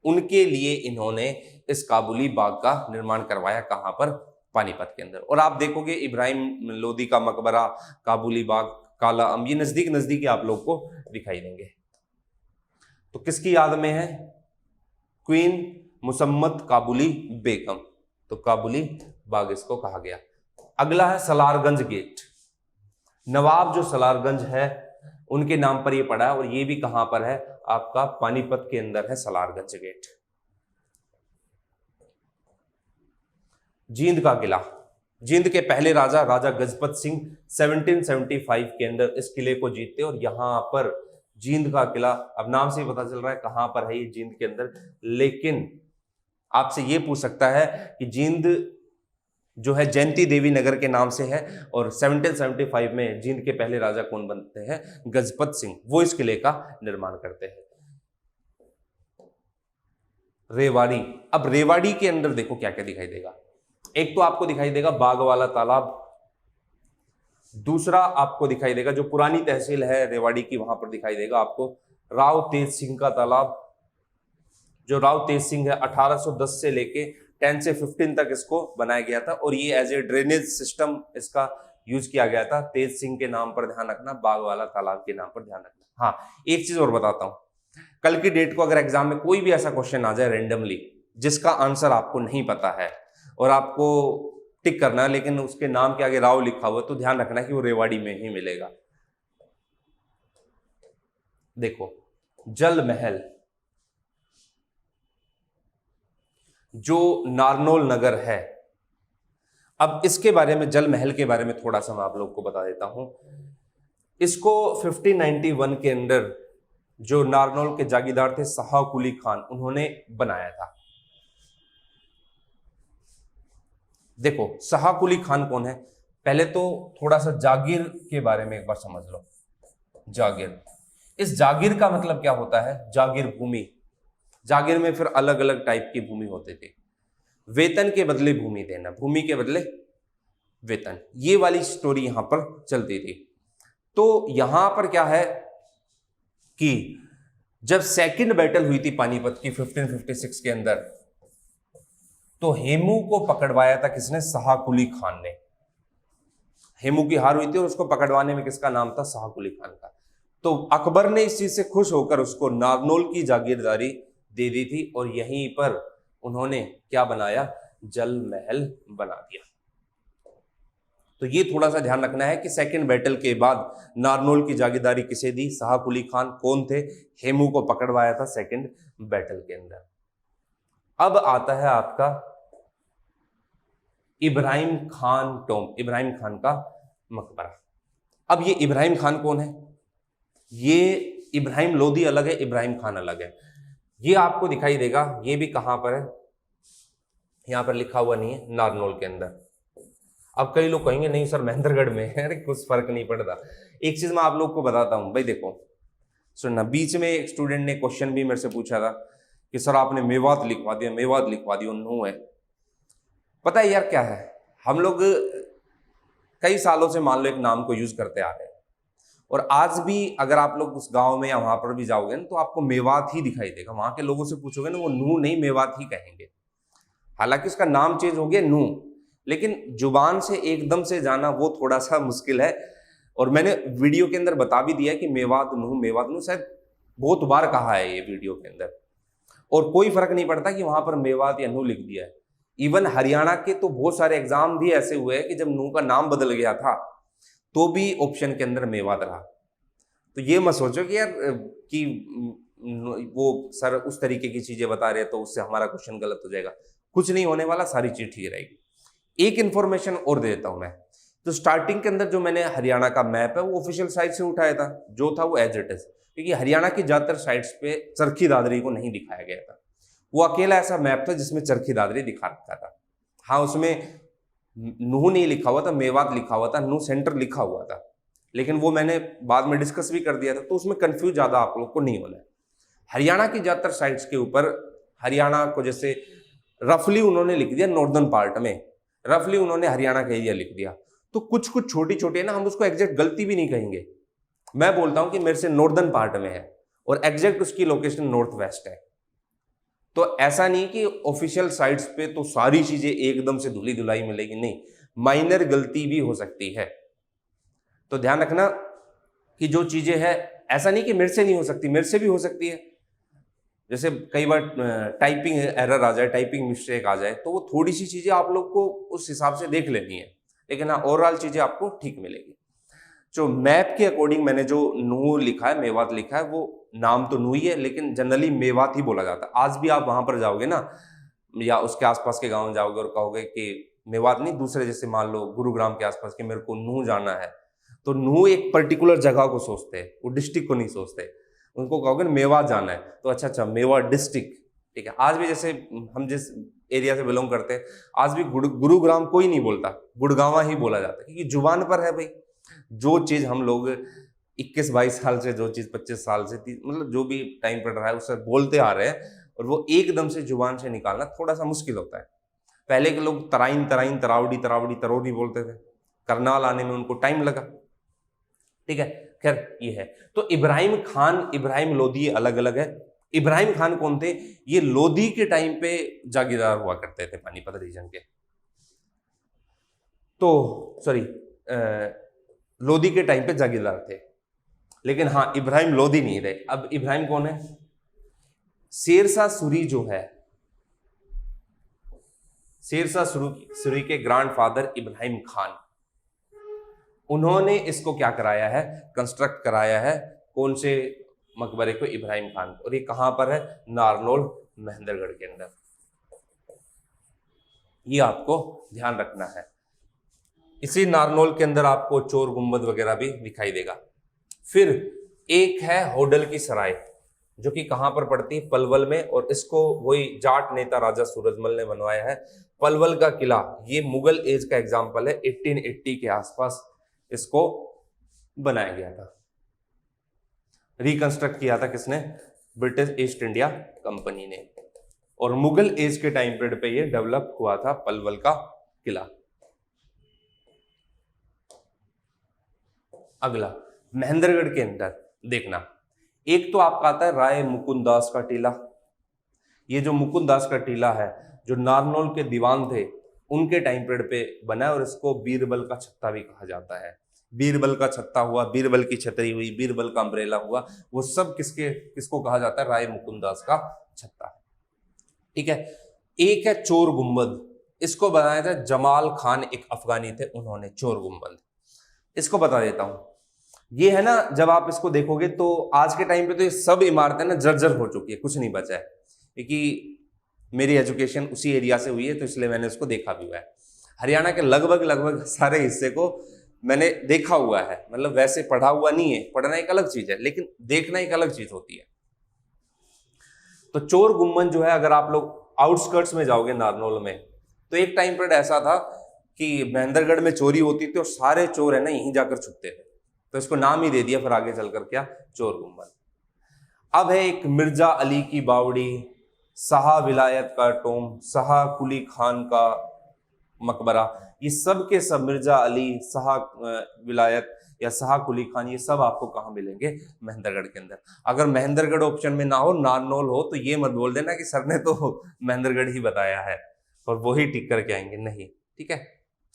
उनके लिए इन्होंने इस काबुली बाग का निर्माण करवाया। कहां पर? पानीपत के अंदर। और आप देखोगे इब्राहिम लोदी का मकबरा, काबुली बाग, काला अम, ये नजदीक नजदीक आप लोग को दिखाई देंगे। तो किसकी याद में है? क्वीन मुसम्मद काबुली बेगम, तो काबुली बाग इसको कहा गया। अगला है सलारगंज गेट। नवाब जो सलारगंज है उनके नाम पर ये पड़ा है, और ये भी कहां पर है? आपका पानीपत के अंदर है सलारगंज गेट। जींद का किला, जींद के पहले राजा राजा गजपत सिंह 1775 के अंदर इस किले को जीतते, और यहां पर जींद का किला, अब नाम से ही पता चल रहा है कहां पर है ये, जींद के अंदर। लेकिन आपसे ये पूछ सकता है कि जींद जो है जयंती देवी नगर के नाम से है, और 1775 में जींद के पहले राजा कौन बनते हैं? गजपत सिंह, वो इस किले का निर्माण करते हैं। रेवाड़ी, अब रेवाड़ी के अंदर देखो क्या क्या दिखाई देगा। एक तो आपको दिखाई देगा बाग वाला तालाब, दूसरा आपको दिखाई देगा जो पुरानी तहसील है रेवाड़ी की, वहां पर दिखाई देगा आपको राव तेज सिंह का तालाब। जो राव तेज सिंह है 1810 से लेके 10 से 15 तक इसको बनाया गया था, और ये एज ए ड्रेनेज सिस्टम इसका यूज किया गया था। तेज सिंह के नाम पर ध्यान रखना, बाग वाला तालाब के नाम पर ध्यान रखना। हाँ, एक चीज और बताता हूं, कल की डेट को अगर एग्जाम में कोई भी ऐसा क्वेश्चन आ जाए रेंडमली जिसका आंसर आपको नहीं पता है और आपको टिक करना है, लेकिन उसके नाम के आगे राव लिखा हुआ, तो ध्यान रखना कि वो रेवाड़ी में ही मिलेगा। देखो जल महल, जो नारनौल नगर है, अब इसके बारे में, जल महल के बारे में थोड़ा सा मैं आप लोग को बता देता हूं। इसको 1591 के अंदर जो नारनौल के जागीरदार थे शाह कुली खान, उन्होंने बनाया था। देखो शाह कुली खान कौन है? पहले तो थोड़ा सा जागीर के बारे में एक बार समझ लो। जागीर, इस जागीर का मतलब क्या होता है? जागीर भूमि। जागीर में फिर अलग अलग टाइप की भूमि होते थे। वेतन के बदले भूमि देना, भूमि के बदले वेतन, ये वाली स्टोरी यहां पर चलती थी। तो यहां पर क्या है कि जब सेकंड बैटल हुई थी पानीपत की 1556 के अंदर, तो हेमू को पकड़वाया था किसने? शाह कुली खान ने। हेमू की हार हुई थी और उसको पकड़वाने में किसका नाम था? शाह कुली खान का। तो अकबर ने इस चीज से खुश होकर उसको नारनौल की जागीरदारी दे दी थी, और यहीं पर उन्होंने क्या बनाया? जल महल बना दिया। तो ये थोड़ा सा ध्यान रखना है कि सेकंड बैटल के बाद नारनौल की जागीरदारी किसे दी? शाह कुली खान। कौन थे? हेमू को पकड़वाया था सेकंड बैटल के अंदर। अब आता है आपका इब्राहिम खान टॉम, इब्राहिम खान का मकबरा। अब ये इब्राहिम खान कौन है? ये इब्राहिम लोदी अलग है, इब्राहिम खान अलग है। ये आपको दिखाई देगा, ये भी कहां पर है? यहां पर लिखा हुआ नहीं है, नारनौल के अंदर। अब कई लोग कहेंगे नहीं सर महेंद्रगढ़ में है। अरे कुछ फर्क नहीं पड़ता। एक चीज मैं आप लोग को बताता हूं भाई, देखो सुनना, बीच में एक स्टूडेंट ने क्वेश्चन भी मेरे से पूछा था कि सर आपने मेवात लिखवा दिया, मेवात लिखवा दिया, नो है। पता है यार क्या है, हम लोग कई सालों से मान लो एक नाम को यूज करते आ रहे हैं, और आज भी अगर आप लोग उस गांव में या वहां पर भी जाओगे ना, तो आपको मेवात ही दिखाई देगा। वहां के लोगों से पूछोगे ना, वो नू नहीं मेवात ही कहेंगे। हालांकि उसका नाम चेंज हो गया नू, लेकिन जुबान से एकदम से जाना वो थोड़ा सा मुश्किल है। और मैंने वीडियो के अंदर बता भी दिया कि मेवात नू शायद बहुत बार कहा है ये वीडियो के अंदर, और कोई फर्क नहीं पड़ता कि वहां पर मेवात या नू लिख दिया है। इवन हरियाणा के तो बहुत सारे एग्जाम भी ऐसे हुए हैं कि जब नूह का नाम बदल गया था तो भी ऑप्शन के अंदर मेवात रहा। तो ये मत सोचो कि यार कि वो सर उस तरीके की चीजें बता रहे हैं तो उससे हमारा क्वेश्चन गलत हो जाएगा। कुछ नहीं होने वाला, सारी चीज ठीक रहेगी। एक इंफॉर्मेशन और दे देता हूं मैं। तो स्टार्टिंग के अंदर जो मैंने हरियाणा का मैप है वो ऑफिशियल साइट से उठाया था, जो था वो एज इट इज, क्योंकि हरियाणा की ज्यादातर साइट्स पे चरखी दादरी को नहीं दिखाया गया था। वो अकेला ऐसा मैप था जिसमें चरखी दादरी दिखा रखा था। हाँ, उसमें नूह नहीं लिखा हुआ था, मेवात लिखा हुआ था, नूह सेंटर लिखा हुआ था, लेकिन वो मैंने बाद में डिस्कस भी कर दिया था, तो उसमें कंफ्यूज ज्यादा आप लोग को नहीं होना है। हरियाणा की ज्यादातर साइट्स के ऊपर हरियाणा को जैसे रफली उन्होंने लिख दिया, नॉर्दर्न पार्ट में रफली उन्होंने हरियाणा का एरिया लिख दिया। तो कुछ कुछ छोटी छोटी है ना, हम उसको एग्जैक्ट गलती भी नहीं कहेंगे। मैं बोलता हूं कि मेरे से नॉर्दर्न पार्ट में है और एग्जैक्ट उसकी लोकेशन नॉर्थ वेस्ट है। तो ऐसा नहीं कि ऑफिशियल साइट्स पे तो सारी चीजें एकदम से धुली धुलाई मिलेगी, नहीं, माइनर गलती भी हो सकती है। तो ध्यान रखना कि जो चीजें हैं, ऐसा नहीं कि मेरे से नहीं हो सकती, मेरे से भी हो सकती है। जैसे कई बार टाइपिंग एरर आ जाए, टाइपिंग मिस्टेक आ जाए, तो वो थोड़ी सी चीजें आप लोग को उस हिसाब से देख लेनी है, लेकिन हाँ ओवरऑल चीजें आपको ठीक मिलेगी। जो मैप के अकॉर्डिंग मैंने जो नूह लिखा है, मेवात लिखा है, वो नाम तो नूह ही है, लेकिन जनरली मेवात ही बोला जाता है। आज भी आप वहां पर जाओगे ना, या उसके आसपास के गांव जाओगे और कहोगे कि मेवात नहीं, दूसरे जैसे मान लो गुरुग्राम के आसपास के मेरे को नूह जाना है, तो नूह एक पर्टिकुलर जगह को सोचते हैं, वो डिस्ट्रिक्ट को नहीं सोचते। उनको कहोगे मेवात जाना है तो अच्छा मेवात डिस्ट्रिक्ट, ठीक है। आज भी जैसे हम जिस एरिया से बिलोंग करते हैं, आज भी गुरुग्राम कोई नहीं बोलता, गुड़गांवा ही बोला जाता है, क्योंकि जुबान पर है भाई। जो चीज हम लोग 21-22 साल से, जो चीज 25 साल से, मतलब जो भी टाइम पड़ रहा है उससे बोलते आ रहे हैं, और वो एकदम से जुबान से निकालना थोड़ा सा मुश्किल होता है। पहले के लोग तराइन तराइन, तरावड़ी तरावड़ी, तरोड़ी बोलते थे, करनाल आने में उनको टाइम लगा, ठीक है। खैर ये है। तो इब्राहिम खान, इब्राहिम लोधी अलग अलग है। इब्राहिम खान कौन थे? ये लोधी के टाइम पे जागीरदार हुआ करते थे पानीपत रीजन के। तो सॉरी, लोधी के टाइम पे जागीरदार थे, लेकिन हाँ इब्राहिम लोधी नहीं रहे। अब इब्राहिम कौन है? शेरशाह सूरी जो है, शेरशाह सूरी के ग्रैंडफादर इब्राहिम खान, उन्होंने इसको क्या कराया है, कंस्ट्रक्ट कराया है। कौन से मकबरे को? इब्राहिम खान। और ये कहां पर है? नारनौल, महेंद्रगढ़ के अंदर। ये आपको ध्यान रखना है। इसी नारनौल के अंदर आपको चोर गुंबद वगैरह भी दिखाई देगा। फिर एक है होडल की सराय, जो कि कहां पर पड़ती है? पलवल में, और इसको वही जाट नेता राजा सूरजमल ने बनवाया है। पलवल का किला, ये मुगल एज का एग्जाम्पल है। 1880 के आसपास इसको बनाया गया था, रिकंस्ट्रक्ट किया था किसने? ब्रिटिश ईस्ट इंडिया कंपनी ने। और मुगल एज के टाइम पीरियड पे ये डेवलप हुआ था पलवल का किला। अगला महेंद्रगढ़ के अंदर देखना, एक तो आपका आता है राय मुकुंद दास का टीला। ये जो मुकुंद दास का टीला है, जो नारनौल के दीवान थे उनके टाइम पीरियड पे बना है, और इसको बीरबल का छत्ता भी कहा जाता है। बीरबल का छत्ता हुआ, बीरबल की छतरी हुई, बीरबल का अम्ब्रेला हुआ, वो सब किसको कहा जाता है? राय मुकुंद दास का छत्ता, ठीक है। एक है चोर गुंबद, इसको बनाया था जमाल खान, एक अफगानी थे, उन्होंने चोर गुंबद। इसको बता देता हूं, ये है ना, जब आप इसको देखोगे तो आज के टाइम पे तो ये सब इमारतें ना जर्जर हो चुकी है, कुछ नहीं बचा है, क्योंकि मेरी एजुकेशन उसी एरिया से हुई है, तो इसलिए मैंने उसको देखा भी हुआ है। हरियाणा के लगभग सारे हिस्से को मैंने देखा हुआ है, मतलब वैसे पढ़ा हुआ नहीं है, पढ़ना एक अलग चीज है, लेकिन देखना एक अलग चीज होती है। तो चोर गुम्बद जो है, अगर आप लोग आउटस्कर्ट्स में जाओगे नारनौल में, तो एक टाइम पर ऐसा था कि महेंद्रगढ़ में चोरी होती थी और सारे चोर है ना यहीं जाकर छुपते थे, तो इसको नाम ही दे दिया फिर आगे चलकर क्या? चोर गुम्बद। अब है एक मिर्जा अली की बावड़ी, शाह विलायत का टोम, शाह कुली खान का मकबरा, ये सब के सब मिर्जा अली, शाह विलायत या शाह कुली खान, ये सब आपको कहाँ मिलेंगे? महेंद्रगढ़ के अंदर। अगर महेंद्रगढ़ ऑप्शन में ना हो, नारनौल हो, तो ये मत बोल देना कि सर ने तो महेंद्रगढ़ ही बताया है और वही टिक करके आएंगे, नहीं, ठीक है,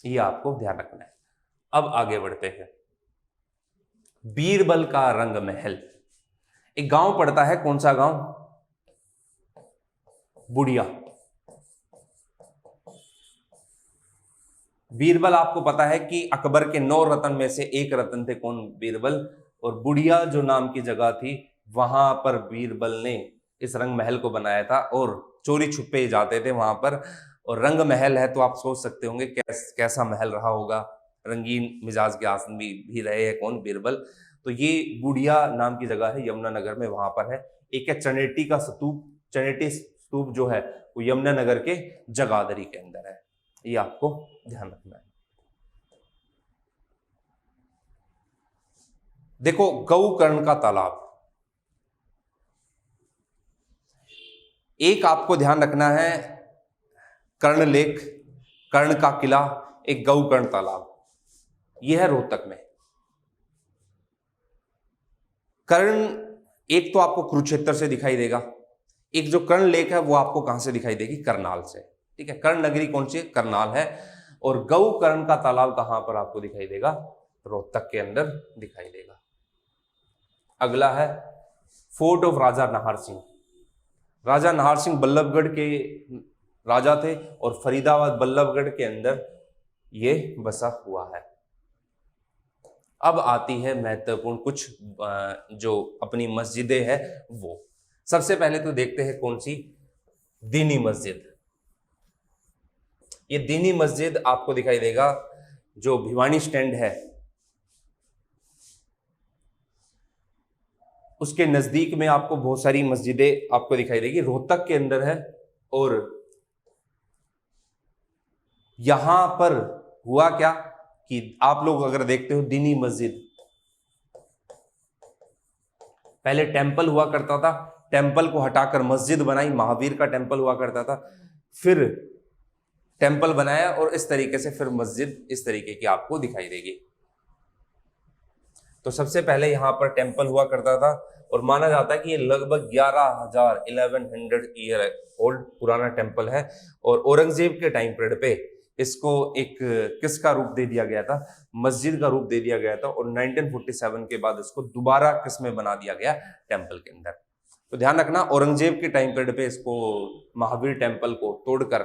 ये आपको ध्यान रखना है। अब आगे बढ़ते हैं। बीरबल का रंग महल, एक गांव पड़ता है, कौन सा गांव? बुढ़िया। बीरबल आपको पता है कि अकबर के 9 रत्न में से एक रत्न थे, कौन? बीरबल। और बुढ़िया जो नाम की जगह थी वहां पर बीरबल ने इस रंग महल को बनाया था और चोरी छुपे जाते थे वहां पर। और रंग महल है तो आप सोच सकते होंगे कैसा महल रहा होगा, रंगीन मिजाज के आसन भी रहे हैं, कौन? बीरबल। तो ये बुढ़िया नाम की जगह है यमुनानगर में, वहां पर है। एक है चनेटी का स्तूप, चनेटी स्तूप जो है वो यमुनानगर के जगाधरी के अंदर है, ये आपको ध्यान रखना है। देखो, गौकर्ण का तालाब, एक आपको ध्यान रखना है, कर्ण लेक, कर्ण का किला, एक गौकर्ण तालाब, यह है रोहतक में। कर्ण एक तो आपको कुरुक्षेत्र से दिखाई देगा, एक जो कर्ण लेक है वो आपको कहां से दिखाई देगी? करनाल से, ठीक है। कर्ण नगरी कौन सी है? करनाल है। और गौकर्ण का तालाब कहां पर आपको दिखाई देगा? रोहतक के अंदर दिखाई देगा। अगला है फोर्ट ऑफ राजा नाहर सिंह। राजा नाहर सिंह बल्लभगढ़ के राजा थे और फरीदाबाद बल्लभगढ़ के अंदर ये बसा हुआ है। अब आती है महत्वपूर्ण कुछ जो अपनी मस्जिदें हैं वो। सबसे पहले तो देखते हैं कौन सी? दीनी मस्जिद। ये दीनी मस्जिद आपको दिखाई देगा जो भिवानी स्टैंड है उसके नजदीक में आपको बहुत सारी मस्जिदें आपको दिखाई देगी, रोहतक के अंदर है। और यहां पर हुआ क्या कि आप लोग अगर देखते हो दीनी मस्जिद, पहले टेंपल हुआ करता था, टेंपल को हटाकर मस्जिद बनाई, महावीर का टेंपल हुआ करता था, फिर टेंपल बनाया और इस तरीके से फिर मस्जिद इस तरीके की आपको दिखाई देगी। तो सबसे पहले यहां पर टेंपल हुआ करता था और माना जाता है कि ये लगभग 1100 ईयर ओल्ड पुराना टेंपल है। और औरंगजेब के टाइम पीरियड पे इसको एक किसका रूप दे दिया गया था? मस्जिद का रूप दे दिया गया था। और 1947 के बाद इसको दोबारा किस में बना दिया गया? टेंपल के अंदर। तो ध्यान रखना, औरंगजेब के टाइम पीरियड पे इसको महावीर टेंपल को तोड़कर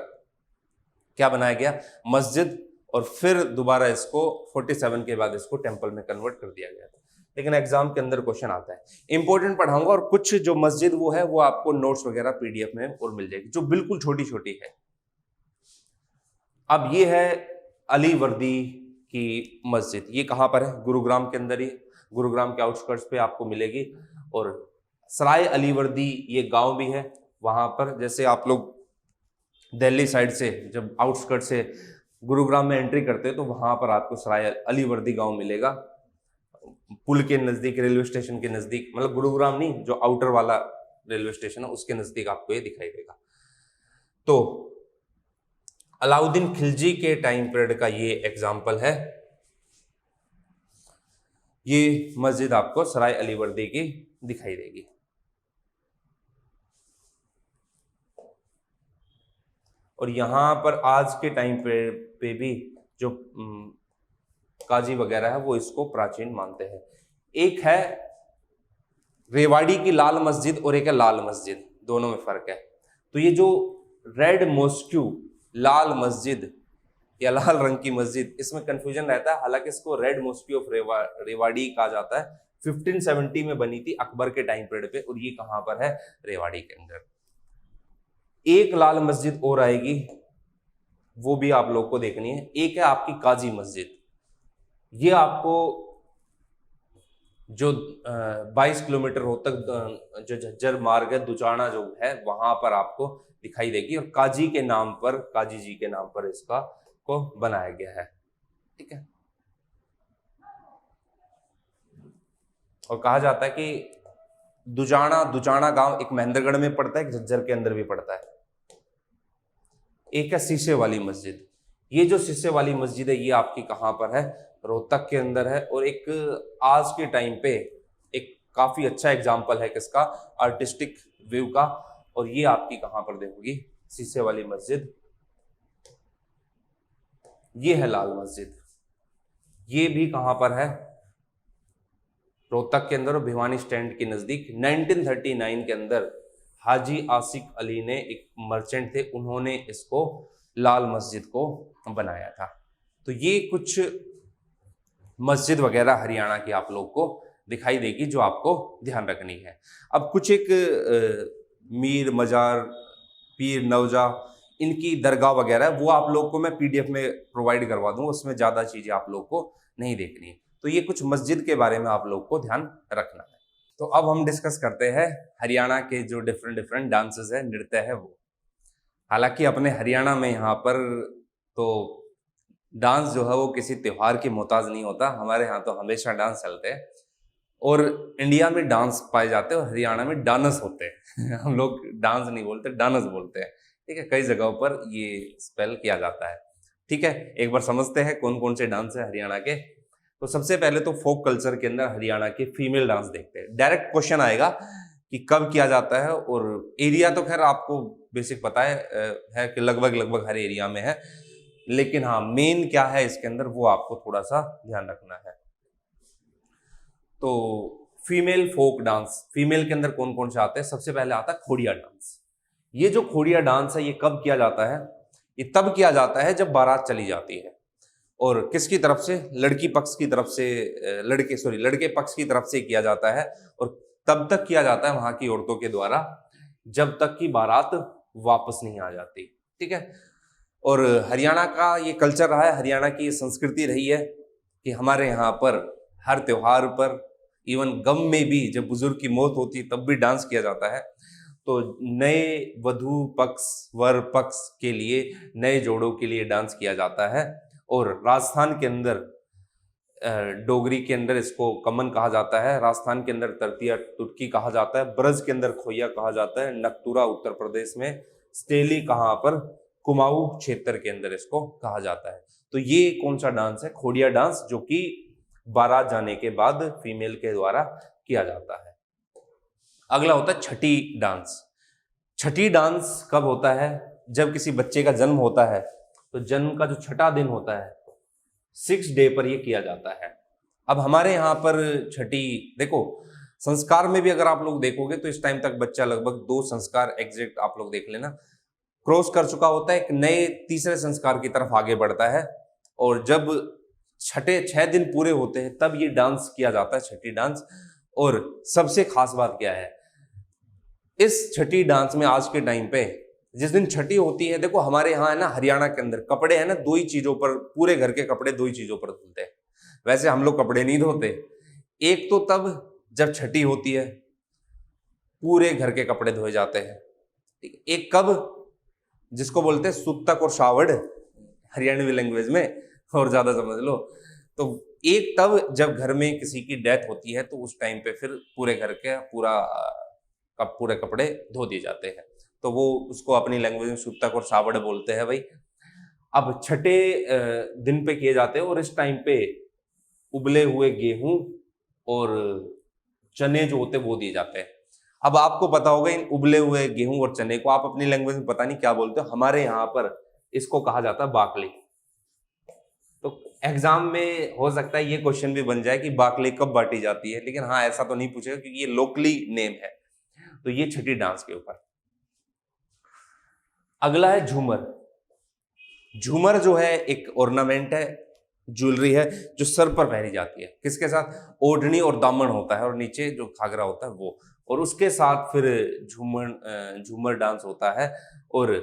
क्या बनाया गया? मस्जिद। और फिर दोबारा इसको 47 के बाद इसको टेंपल में कन्वर्ट कर दिया गया था। लेकिन एग्जाम के अंदर क्वेश्चन आता है, इंपॉर्टेंट पढ़ाऊंगा और कुछ जो मस्जिद वो है वो आपको नोट्स वगैरह पीडीएफ में और मिल जाएगी जो बिल्कुल छोटी छोटी है। अब ये है अलीवर्दी की मस्जिद, ये कहां पर है? गुरुग्राम के अंदर ही, गुरुग्राम के आउटस्कर्ट्स पे आपको मिलेगी। और सराय अलीवर्दी ये गांव भी है वहां पर। जैसे आप लोग दिल्ली साइड से जब आउटस्कर्ट से गुरुग्राम में एंट्री करते हैं तो वहां पर आपको सराय अलीवर्दी गांव मिलेगा, पुल के नजदीक, रेलवे स्टेशन के नजदीक, मतलब गुरुग्राम नहीं, जो आउटर वाला रेलवे स्टेशन है उसके नजदीक आपको ये दिखाई देगा। तो अलाउद्दीन खिलजी के टाइम पीरियड का ये एग्जाम्पल है। ये मस्जिद आपको सराय अलीवर्दी की दिखाई देगी। और यहां पर आज के टाइम पे भी जो काजी वगैरह है वो इसको प्राचीन मानते हैं। एक है रेवाड़ी की लाल मस्जिद और एक है लाल मस्जिद, दोनों में फर्क है। तो ये जो रेड मॉस्क्यू लाल मस्जिद या लाल रंग की मस्जिद, इसमें कंफ्यूजन रहता है। हालांकि इसको रेड मॉस्क्यू ऑफ रेवाड़ी कहा जाता है। 1570 में बनी थी अकबर के टाइम पीरियड पे और ये कहां पर है? रेवाड़ी के अंदर। एक लाल मस्जिद और आएगी, वो भी आप लोग को देखनी है। एक है आपकी काजी मस्जिद, ये आपको जो 22 किलोमीटर रोहतक जो झज्जर मार्ग है, दुचाना जो है, वहां पर आपको दिखाई देगी। और काजी के नाम पर, काजी जी के नाम पर इसका को बनाया गया है, ठीक है। और कहा जाता है कि दुचाना गांव एक महेंद्रगढ़ में पड़ता है, एक झज्जर के अंदर भी पड़ता है। एक है शीशे वाली मस्जिद, ये जो शीशे वाली मस्जिद है ये आपकी कहां पर है? रोहतक के अंदर है। और एक आज के टाइम पे एक काफी अच्छा एग्जाम्पल है किसका? आर्टिस्टिक व्यू का। और ये आपकी कहां पर देखोगी? शीशे वाली मस्जिद। ये है लाल मस्जिद, ये भी कहां पर है? रोहतक के अंदर और भिवानी स्टैंड के नजदीक। 1939 के अंदर हाजी आसिक अली ने, एक मर्चेंट थे, उन्होंने इसको लाल मस्जिद को बनाया था। तो ये कुछ मस्जिद वगैरह हरियाणा की आप लोग को दिखाई देगी जो आपको ध्यान रखनी है। अब कुछ एक मीर मजार, पीर नवजा, इनकी दरगाह वगैरह वो आप लोग को मैं पीडीएफ में प्रोवाइड करवा दूंगा, उसमें ज़्यादा चीज़ें आप लोग को नहीं देखनी है। तो ये कुछ मस्जिद के बारे में आप लोग को ध्यान रखना है। तो अब हम डिस्कस करते हैं हरियाणा के जो डिफरेंट डिफरेंट डांसेस है, नृत्य है वो। हालांकि अपने हरियाणा में यहाँ पर तो डांस जो है वो किसी त्योहार की मोहताज नहीं होता, हमारे यहाँ तो हमेशा डांस चलते हैं। और इंडिया में डांस पाए जाते हैं और हरियाणा में डांस होते हैं हम लोग डांस नहीं बोलते, डांस बोलते हैं। ठीक है, कई जगहों पर ये स्पेल किया जाता है। ठीक है, एक बार समझते हैं कौन कौन से डांस है हरियाणा के। तो सबसे पहले तो फोक कल्चर के अंदर हरियाणा के फीमेल डांस देखते हैं। डायरेक्ट क्वेश्चन आएगा कि कब किया जाता है, और एरिया तो खैर आपको बेसिक पता है कि लगभग हर एरिया में है, लेकिन हाँ मेन क्या है इसके अंदर वो आपको थोड़ा सा ध्यान रखना है। तो फीमेल फोक डांस, फीमेल के अंदर कौन कौन से आते हैं? सबसे पहले आता है खोड़िया डांस। ये जो खोड़िया डांस है ये कब किया जाता है? ये तब किया जाता है जब बारात चली जाती है, और किसकी तरफ से? लड़की पक्ष की तरफ से, लड़के पक्ष की तरफ से किया जाता है, और तब तक किया जाता है वहां की औरतों के द्वारा जब तक कि बारात वापस नहीं आ जाती। ठीक है, और हरियाणा का ये कल्चर रहा है, हरियाणा की ये संस्कृति रही है कि हमारे यहाँ पर हर त्योहार पर, इवन गम में भी, जब बुजुर्ग की मौत होती है तब भी डांस किया जाता है। तो नए वधू पक्ष, वर पक्ष के लिए, नए जोड़ों के लिए डांस किया जाता है। और राजस्थान के अंदर डोगरी के अंदर इसको कमन कहा जाता है, राजस्थान के अंदर तरतिया टुटकी कहा जाता है, ब्रज के अंदर खोइया कहा जाता है, नकतुरा उत्तर प्रदेश में, स्टेली कहाँ पर, कुमाऊं क्षेत्र के अंदर इसको कहा जाता है। तो ये कौन सा डांस है? खोड़िया डांस, जो कि बारात जाने के बाद फीमेल के द्वारा किया जाता है। अगला होता है छठी डांस। छठी डांस कब होता है? जब किसी बच्चे का जन्म होता है, तो जन्म का जो छठा दिन होता है, 6th डे पर ये किया जाता है। अब हमारे यहाँ पर छठी, देखो संस्कार में भी अगर आप लोग देखोगे तो इस टाइम तक बच्चा लगभग 2 संस्कार एग्जैक्ट आप लोग देख लेना क्रॉस कर चुका होता है, एक नए तीसरे संस्कार की तरफ आगे बढ़ता है। और जब 6 दिन पूरे होते हैं तब ये डांस किया जाता है, छठी डांस। और सबसे खास बात क्या है इस छठी डांस में? आज के टाइम पे जिस दिन छठी होती है, देखो हमारे यहाँ है ना, हरियाणा के अंदर कपड़े है ना 2 ही चीजों पर, पूरे घर के कपड़े 2 ही चीजों पर धुलते हैं। वैसे हम लोग कपड़े नहीं धोते। एक तो तब जब छठी होती है पूरे घर के कपड़े धोए जाते हैं। एक कब, जिसको बोलते हैं सुत्तक और शावड़ हरियाणवी लैंग्वेज में, और ज्यादा समझ लो तो एक तब जब घर में किसी की डेथ होती है, तो उस टाइम पे फिर पूरे घर के पूरे कपड़े धो दिए जाते हैं। तो वो उसको अपनी लैंग्वेज में सुत्तक और सावड़ बोलते हैं भाई। अब छठे दिन पे किए जाते हैं, और इस टाइम पे उबले हुए गेहूं और चने जो होते हैं वो दिए जाते हैं। अब आपको पता होगा इन उबले हुए गेहूं और चने को आप अपनी लैंग्वेज में पता नहीं क्या बोलते हो, हमारे यहाँ पर इसको कहा जाता है बाकली। तो एग्जाम में हो सकता है ये क्वेश्चन भी बन जाए कि बाकली कब बांटी जाती है, लेकिन हाँ ऐसा तो नहीं पूछेगा क्योंकि ये लोकली नेम है। तो ये छठी डांस के ऊपर। अगला है झूमर। झूमर जो है एक ऑर्नामेंट है, ज्वेलरी है जो सर पर पहनी जाती है। किसके साथ? ओढ़नी और दामन होता है, और नीचे जो घाघरा होता है वो, और उसके साथ फिर झूमर डांस होता है। और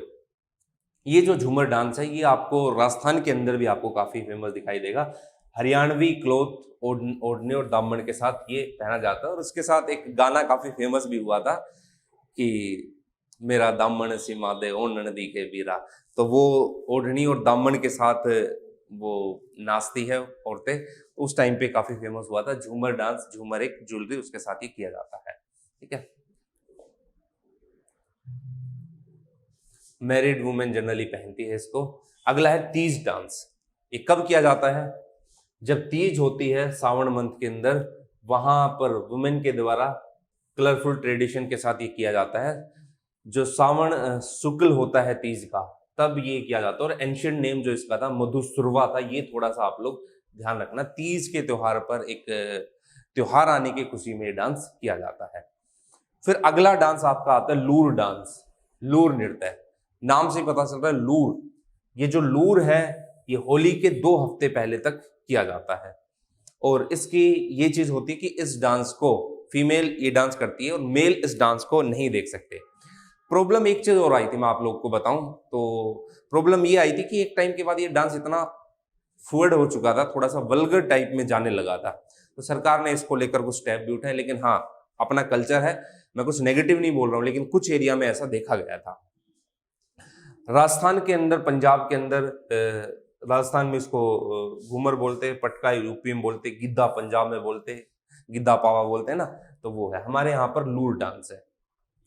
ये जो झूमर डांस है ये आपको राजस्थान के अंदर भी आपको काफी फेमस दिखाई देगा। हरियाणवी क्लोथ ओढ़ने और दामन के साथ ये पहना जाता है। और उसके साथ एक गाना काफी फेमस भी हुआ था कि मेरा दामन सीमा दे ओढ़न दिखे बीरा। तो वो ओढ़नी और दामन के साथ वो नाचती है औरतें, उस टाइम पे काफी फेमस हुआ था झूमर डांस। झूमर एक ज्वेलरी, उसके साथ ही किया जाता है। ठीक है, मैरिड वुमेन जनरली पहनती है इसको। अगला है तीज डांस। ये कब किया जाता है? जब तीज होती है सावन मंथ के अंदर, वहां पर वुमेन के द्वारा कलरफुल ट्रेडिशन के साथ ये किया जाता है। जो सावन शुक्ल होता है तीज का, तब ये किया जाता है। और एंशियंट नेम जो इसका था मधुसुरवा था। ये थोड़ा सा आप लोग ध्यान रखना, तीज के त्योहार पर एक त्योहार आने की खुशी में डांस किया जाता है। फिर अगला डांस आपका आता है लूर डांस। लूर नृत्य, नाम से पता चल रहा है लूर। ये जो लूर है ये होली के 2 हफ्ते पहले तक किया जाता है। और इसकी ये चीज होती है कि इस डांस को फीमेल ये डांस करती है और मेल इस डांस को नहीं देख सकते। प्रॉब्लम एक चीज और आई थी, मैं आप लोग को बताऊं तो प्रॉब्लम ये आई थी कि एक टाइम के बाद ये डांस इतना फॉरवर्ड हो चुका था, थोड़ा सा वल्गर टाइप में जाने लगा था, तो सरकार ने इसको लेकर कुछ स्टेप भी उठाए। लेकिन हाँ, अपना कल्चर है, मैं कुछ नेगेटिव नहीं बोल रहा हूँ, लेकिन कुछ एरिया में ऐसा देखा गया था। राजस्थान के अंदर, पंजाब के अंदर, राजस्थान में इसको घूमर बोलते हैं, पटका यूपी में बोलते, गिद्धा पंजाब में बोलते, गिद्धा पावा बोलते हैं ना, तो वो है। हमारे यहाँ पर लूर डांस है,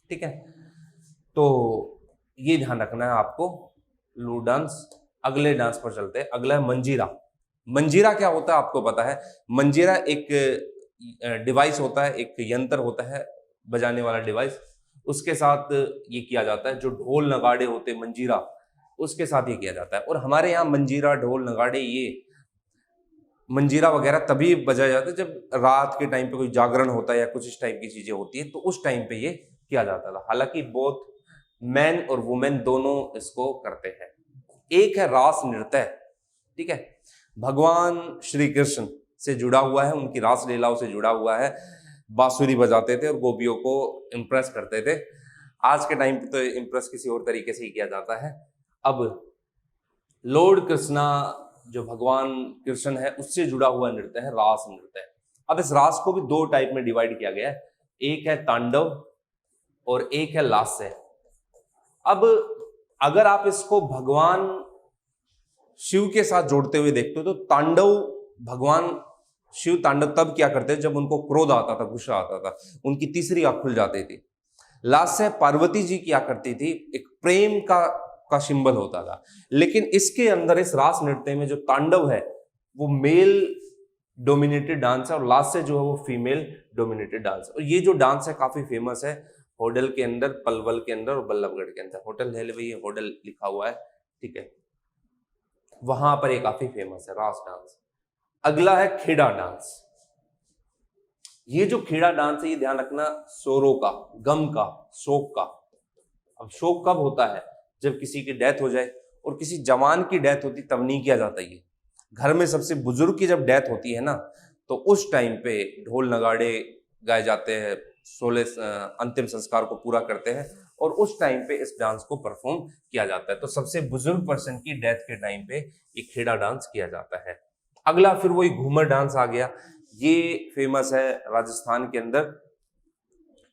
ठीक है। तो ये ध्यान रखना है आपको, लूर डांस। अगले डांस पर चलते हैं, अगला है मंजीरा। मंजीरा क्या होता है आपको पता है? मंजीरा एक डिवाइस होता है, एक यंत्र होता है बजाने वाला डिवाइस, उसके साथ ये किया जाता है। जो ढोल नगाड़े होते हैं, मंजीरा, उसके साथ ये किया जाता है। और हमारे यहाँ मंजीरा, ढोल नगाड़े, ये मंजीरा वगैरह तभी बजाया जाता है जब रात के टाइम पे कोई जागरण होता है या कुछ इस टाइप की चीजें होती है, तो उस टाइम पे ये किया जाता था। हालांकि बोथ मैन और वुमेन दोनों इसको करते हैं। एक है रास नृत्य, ठीक है, भगवान श्री कृष्ण से जुड़ा हुआ है, उनकी रास लीलाओं से जुड़ा हुआ है। बांसुरी बजाते थे और गोपियों को इम्प्रेस करते थे। आज के टाइम पे तो इम्प्रेस किसी और तरीके से ही किया जाता है। अब लॉर्ड कृष्णा, जो भगवान कृष्ण है, उससे जुड़ा हुआ नृत्य है रास नृत्य। अब इस रास को भी 2 टाइप में डिवाइड किया गया है, एक है तांडव और एक है लास्य। अब अगर आप इसको भगवान शिव के साथ जोड़ते हुए देखते हो तो तांडव, भगवान शिव तांडव तब क्या करते जब उनको क्रोध आता था, गुस्सा आता था, उनकी तीसरी आंख खुल जाती थी। लास्य पार्वती जी क्या करती थी, एक प्रेम का सिंबल होता था। लेकिन इसके अंदर, इस रास नृत्य में जो तांडव है वो मेल डोमिनेटेड डांस है और लास्य जो है वो फीमेल डोमिनेटेड डांस है। और ये जो डांस है काफी फेमस है होडल के अंदर, पलवल के अंदर और बल्लभगढ़ के अंदर। होटल है भाई, होडल लिखा हुआ है, ठीक है, वहां पर ये काफी फेमस है रास डांस। अगला है खेड़ा डांस। ये जो खेड़ा डांस है, ये ध्यान रखना, सोरो का, गम का, शोक का। अब शोक कब होता है? जब किसी की डेथ हो जाए, और किसी जवान की डेथ होती तब नहीं किया जाता ये। घर में सबसे बुजुर्ग की जब डेथ होती है ना, तो उस टाइम पे ढोल नगाड़े गाए जाते हैं, 16 अंतिम संस्कार को पूरा करते हैं और उस टाइम पे इस डांस को परफॉर्म किया जाता है। तो सबसे बुजुर्ग पर्सन की डेथ के टाइम पे ये खेड़ा डांस किया जाता है। अगला फिर वही घूमर डांस आ गया। ये फेमस है राजस्थान के अंदर।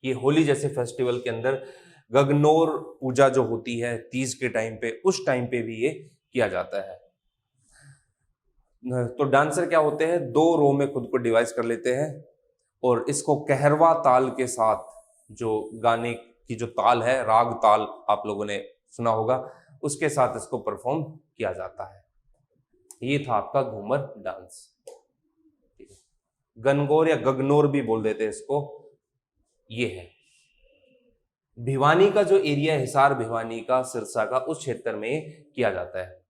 ये होली जैसे फेस्टिवल के अंदर गगनौर पूजा जो होती है तीज के टाइम पे, उस टाइम पे भी ये किया जाता है। तो डांसर क्या होते हैं, 2 रो में खुद को डिवाइड कर लेते हैं और इसको कहरवा ताल के साथ, जो गाने की जो ताल है, राग ताल आप लोगों ने सुना होगा, उसके साथ इसको परफॉर्म किया जाता है। ये था आपका घूमर डांस। गनगौर या गगनौर भी बोल देते हैं इसको। ये है भिवानी का जो एरिया है, हिसार भिवानी का, सिरसा का, उस क्षेत्र में किया जाता है।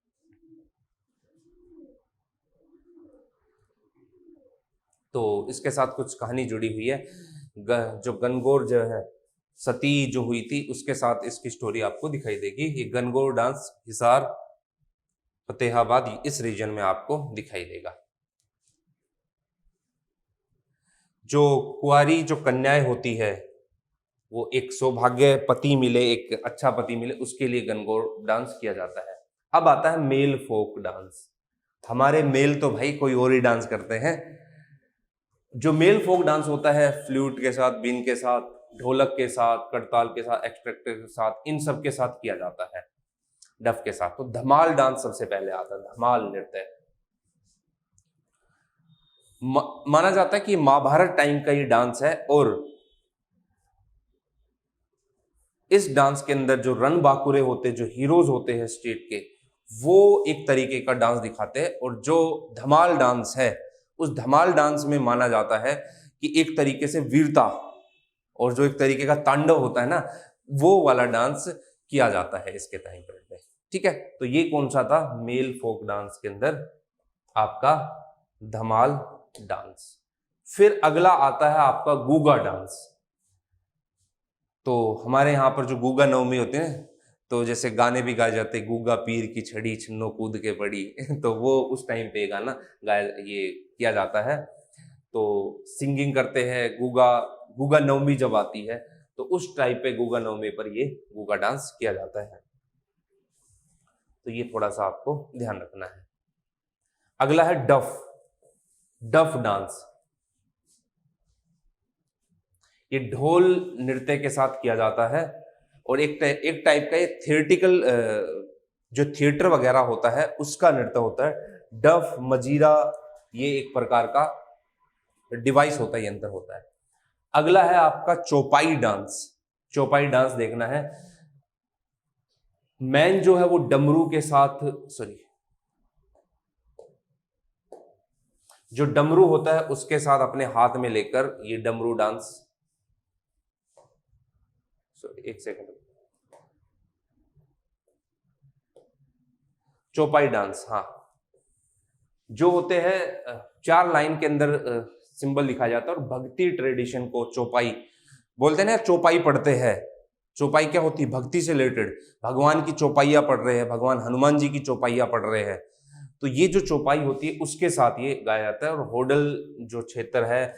तो इसके साथ कुछ कहानी जुड़ी हुई है। जो गनगौर जो है, सती जो हुई थी, उसके साथ इसकी स्टोरी आपको दिखाई देगी। ये गनगौर डांस हिसार, फतेहाबाद, इस रीजन में आपको दिखाई देगा। जो कुंवारी जो कन्याएं होती है, वो एक सौभाग्य पति मिले, एक अच्छा पति मिले, उसके लिए गनगौर डांस किया जाता है। अब आता है मेल फोक डांस। हमारे मेल तो भाई कोई और ही डांस करते हैं। जो मेल फोक डांस होता है, फ्लूट के साथ, बीन के साथ, ढोलक के साथ, करताल के साथ, एक्सट्रैक्टर के साथ, इन सब के साथ किया जाता है, डफ के साथ। तो धमाल डांस सबसे पहले आता है, धमाल नृत्य। माना जाता है कि महाभारत टाइम का ये डांस है और इस डांस के अंदर जो रणबांकुरे होते, जो हीरोज होते हैं स्टेट के, वो एक तरीके का डांस दिखाते हैं। और जो धमाल डांस है, उस धमाल डांस में माना जाता है कि एक तरीके से वीरता और जो एक तरीके का तांडव होता है ना, वो वाला डांस किया जाता है इसके टाइम पर। ठीक है, तो ये कौन सा था? मेल फोक डांस के अंदर आपका धमाल डांस। फिर अगला आता है आपका गूगा डांस। तो हमारे यहाँ पर जो गूगा नवमी होती है, तो जैसे गाने भी गाए जाते, गुगा पीर की छड़ी छिन्नो कूद के पड़ी तो वो उस टाइम पे गाना गाया ये किया जाता है। तो सिंगिंग करते हैं, गुगा नवमी जब आती है तो उस टाइप पे गुगा नवमी पर ये गुगा डांस किया जाता है। तो ये थोड़ा सा आपको ध्यान रखना है। अगला है डफ डांस। ये ढोल नृत्य के साथ किया जाता है और एक टाइप का ये थिएटिकल जो थिएटर वगैरह होता है उसका नृत्य होता है। डफ मजीरा ये एक प्रकार का डिवाइस होता है, यंत्र होता है। अगला है आपका चौपाई डांस। चौपाई डांस देखना है। मैन जो है वो डमरू के साथ, जो डमरू होता है उसके साथ अपने हाथ में लेकर ये डमरू डांस, एक सेकंड, चौपाई डांस, हाँ, जो होते हैं 4 लाइन के अंदर सिंबल लिखा जाता है और भक्ति ट्रेडिशन को चौपाई बोलते हैं ना। चौपाई पढ़ते हैं, चौपाई क्या होती है? भक्ति से रिलेटेड, भगवान की चौपाइयां पढ़ रहे हैं, भगवान हनुमान जी की चौपाइयां पढ़ रहे हैं, तो ये जो चौपाई होती है उसके साथ ये गाया जाता है। और होडल जो क्षेत्र है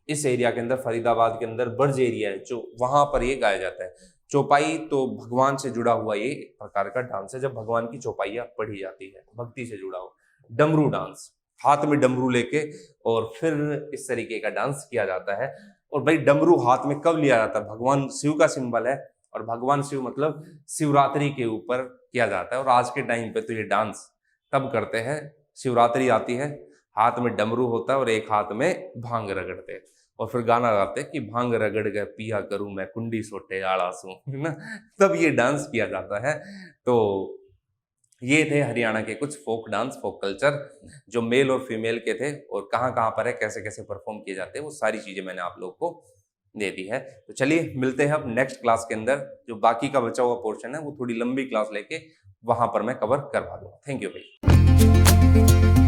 इस एरिया के अंदर, फरीदाबाद के अंदर बर्ज एरिया है जो, वहां पर ये गाया जाता है। चौपाई तो भगवान से जुड़ा हुआ ये एक प्रकार का डांस है, जब भगवान की चौपाइयां पढ़ी जाती है, भक्ति से जुड़ा हुआ। डमरू डांस, हाथ में डमरू लेके और फिर इस तरीके का डांस किया जाता है। और भाई डमरू हाथ में कब लिया जाता है? भगवान शिव का सिंबल है और भगवान शिव मतलब शिवरात्रि के ऊपर किया जाता है। और आज के टाइम पे तो ये डांस तब करते हैं, शिवरात्रि आती है, हाथ में डमरू होता है और एक हाथ में भांग रगड़ते हैं और फिर गाना गाते हैं कि भांग रगड़ गए पिया करूं मैं कुंडी सोटे आड़ा सू, है ना। तब ये डांस किया जाता है। तो ये थे हरियाणा के कुछ फोक डांस, फोक कल्चर, जो मेल और फीमेल के थे और कहाँ कहाँ पर है, कैसे कैसे परफॉर्म किए जाते हैं, वो सारी चीजें मैंने आप लोग को दे दी है। तो चलिए मिलते हैं अब नेक्स्ट क्लास के अंदर। जो बाकी का बचा हुआ पोर्शन है वो थोड़ी लंबी क्लास लेके वहां पर मैं कवर करवा दूंगा। थैंक यू भाई।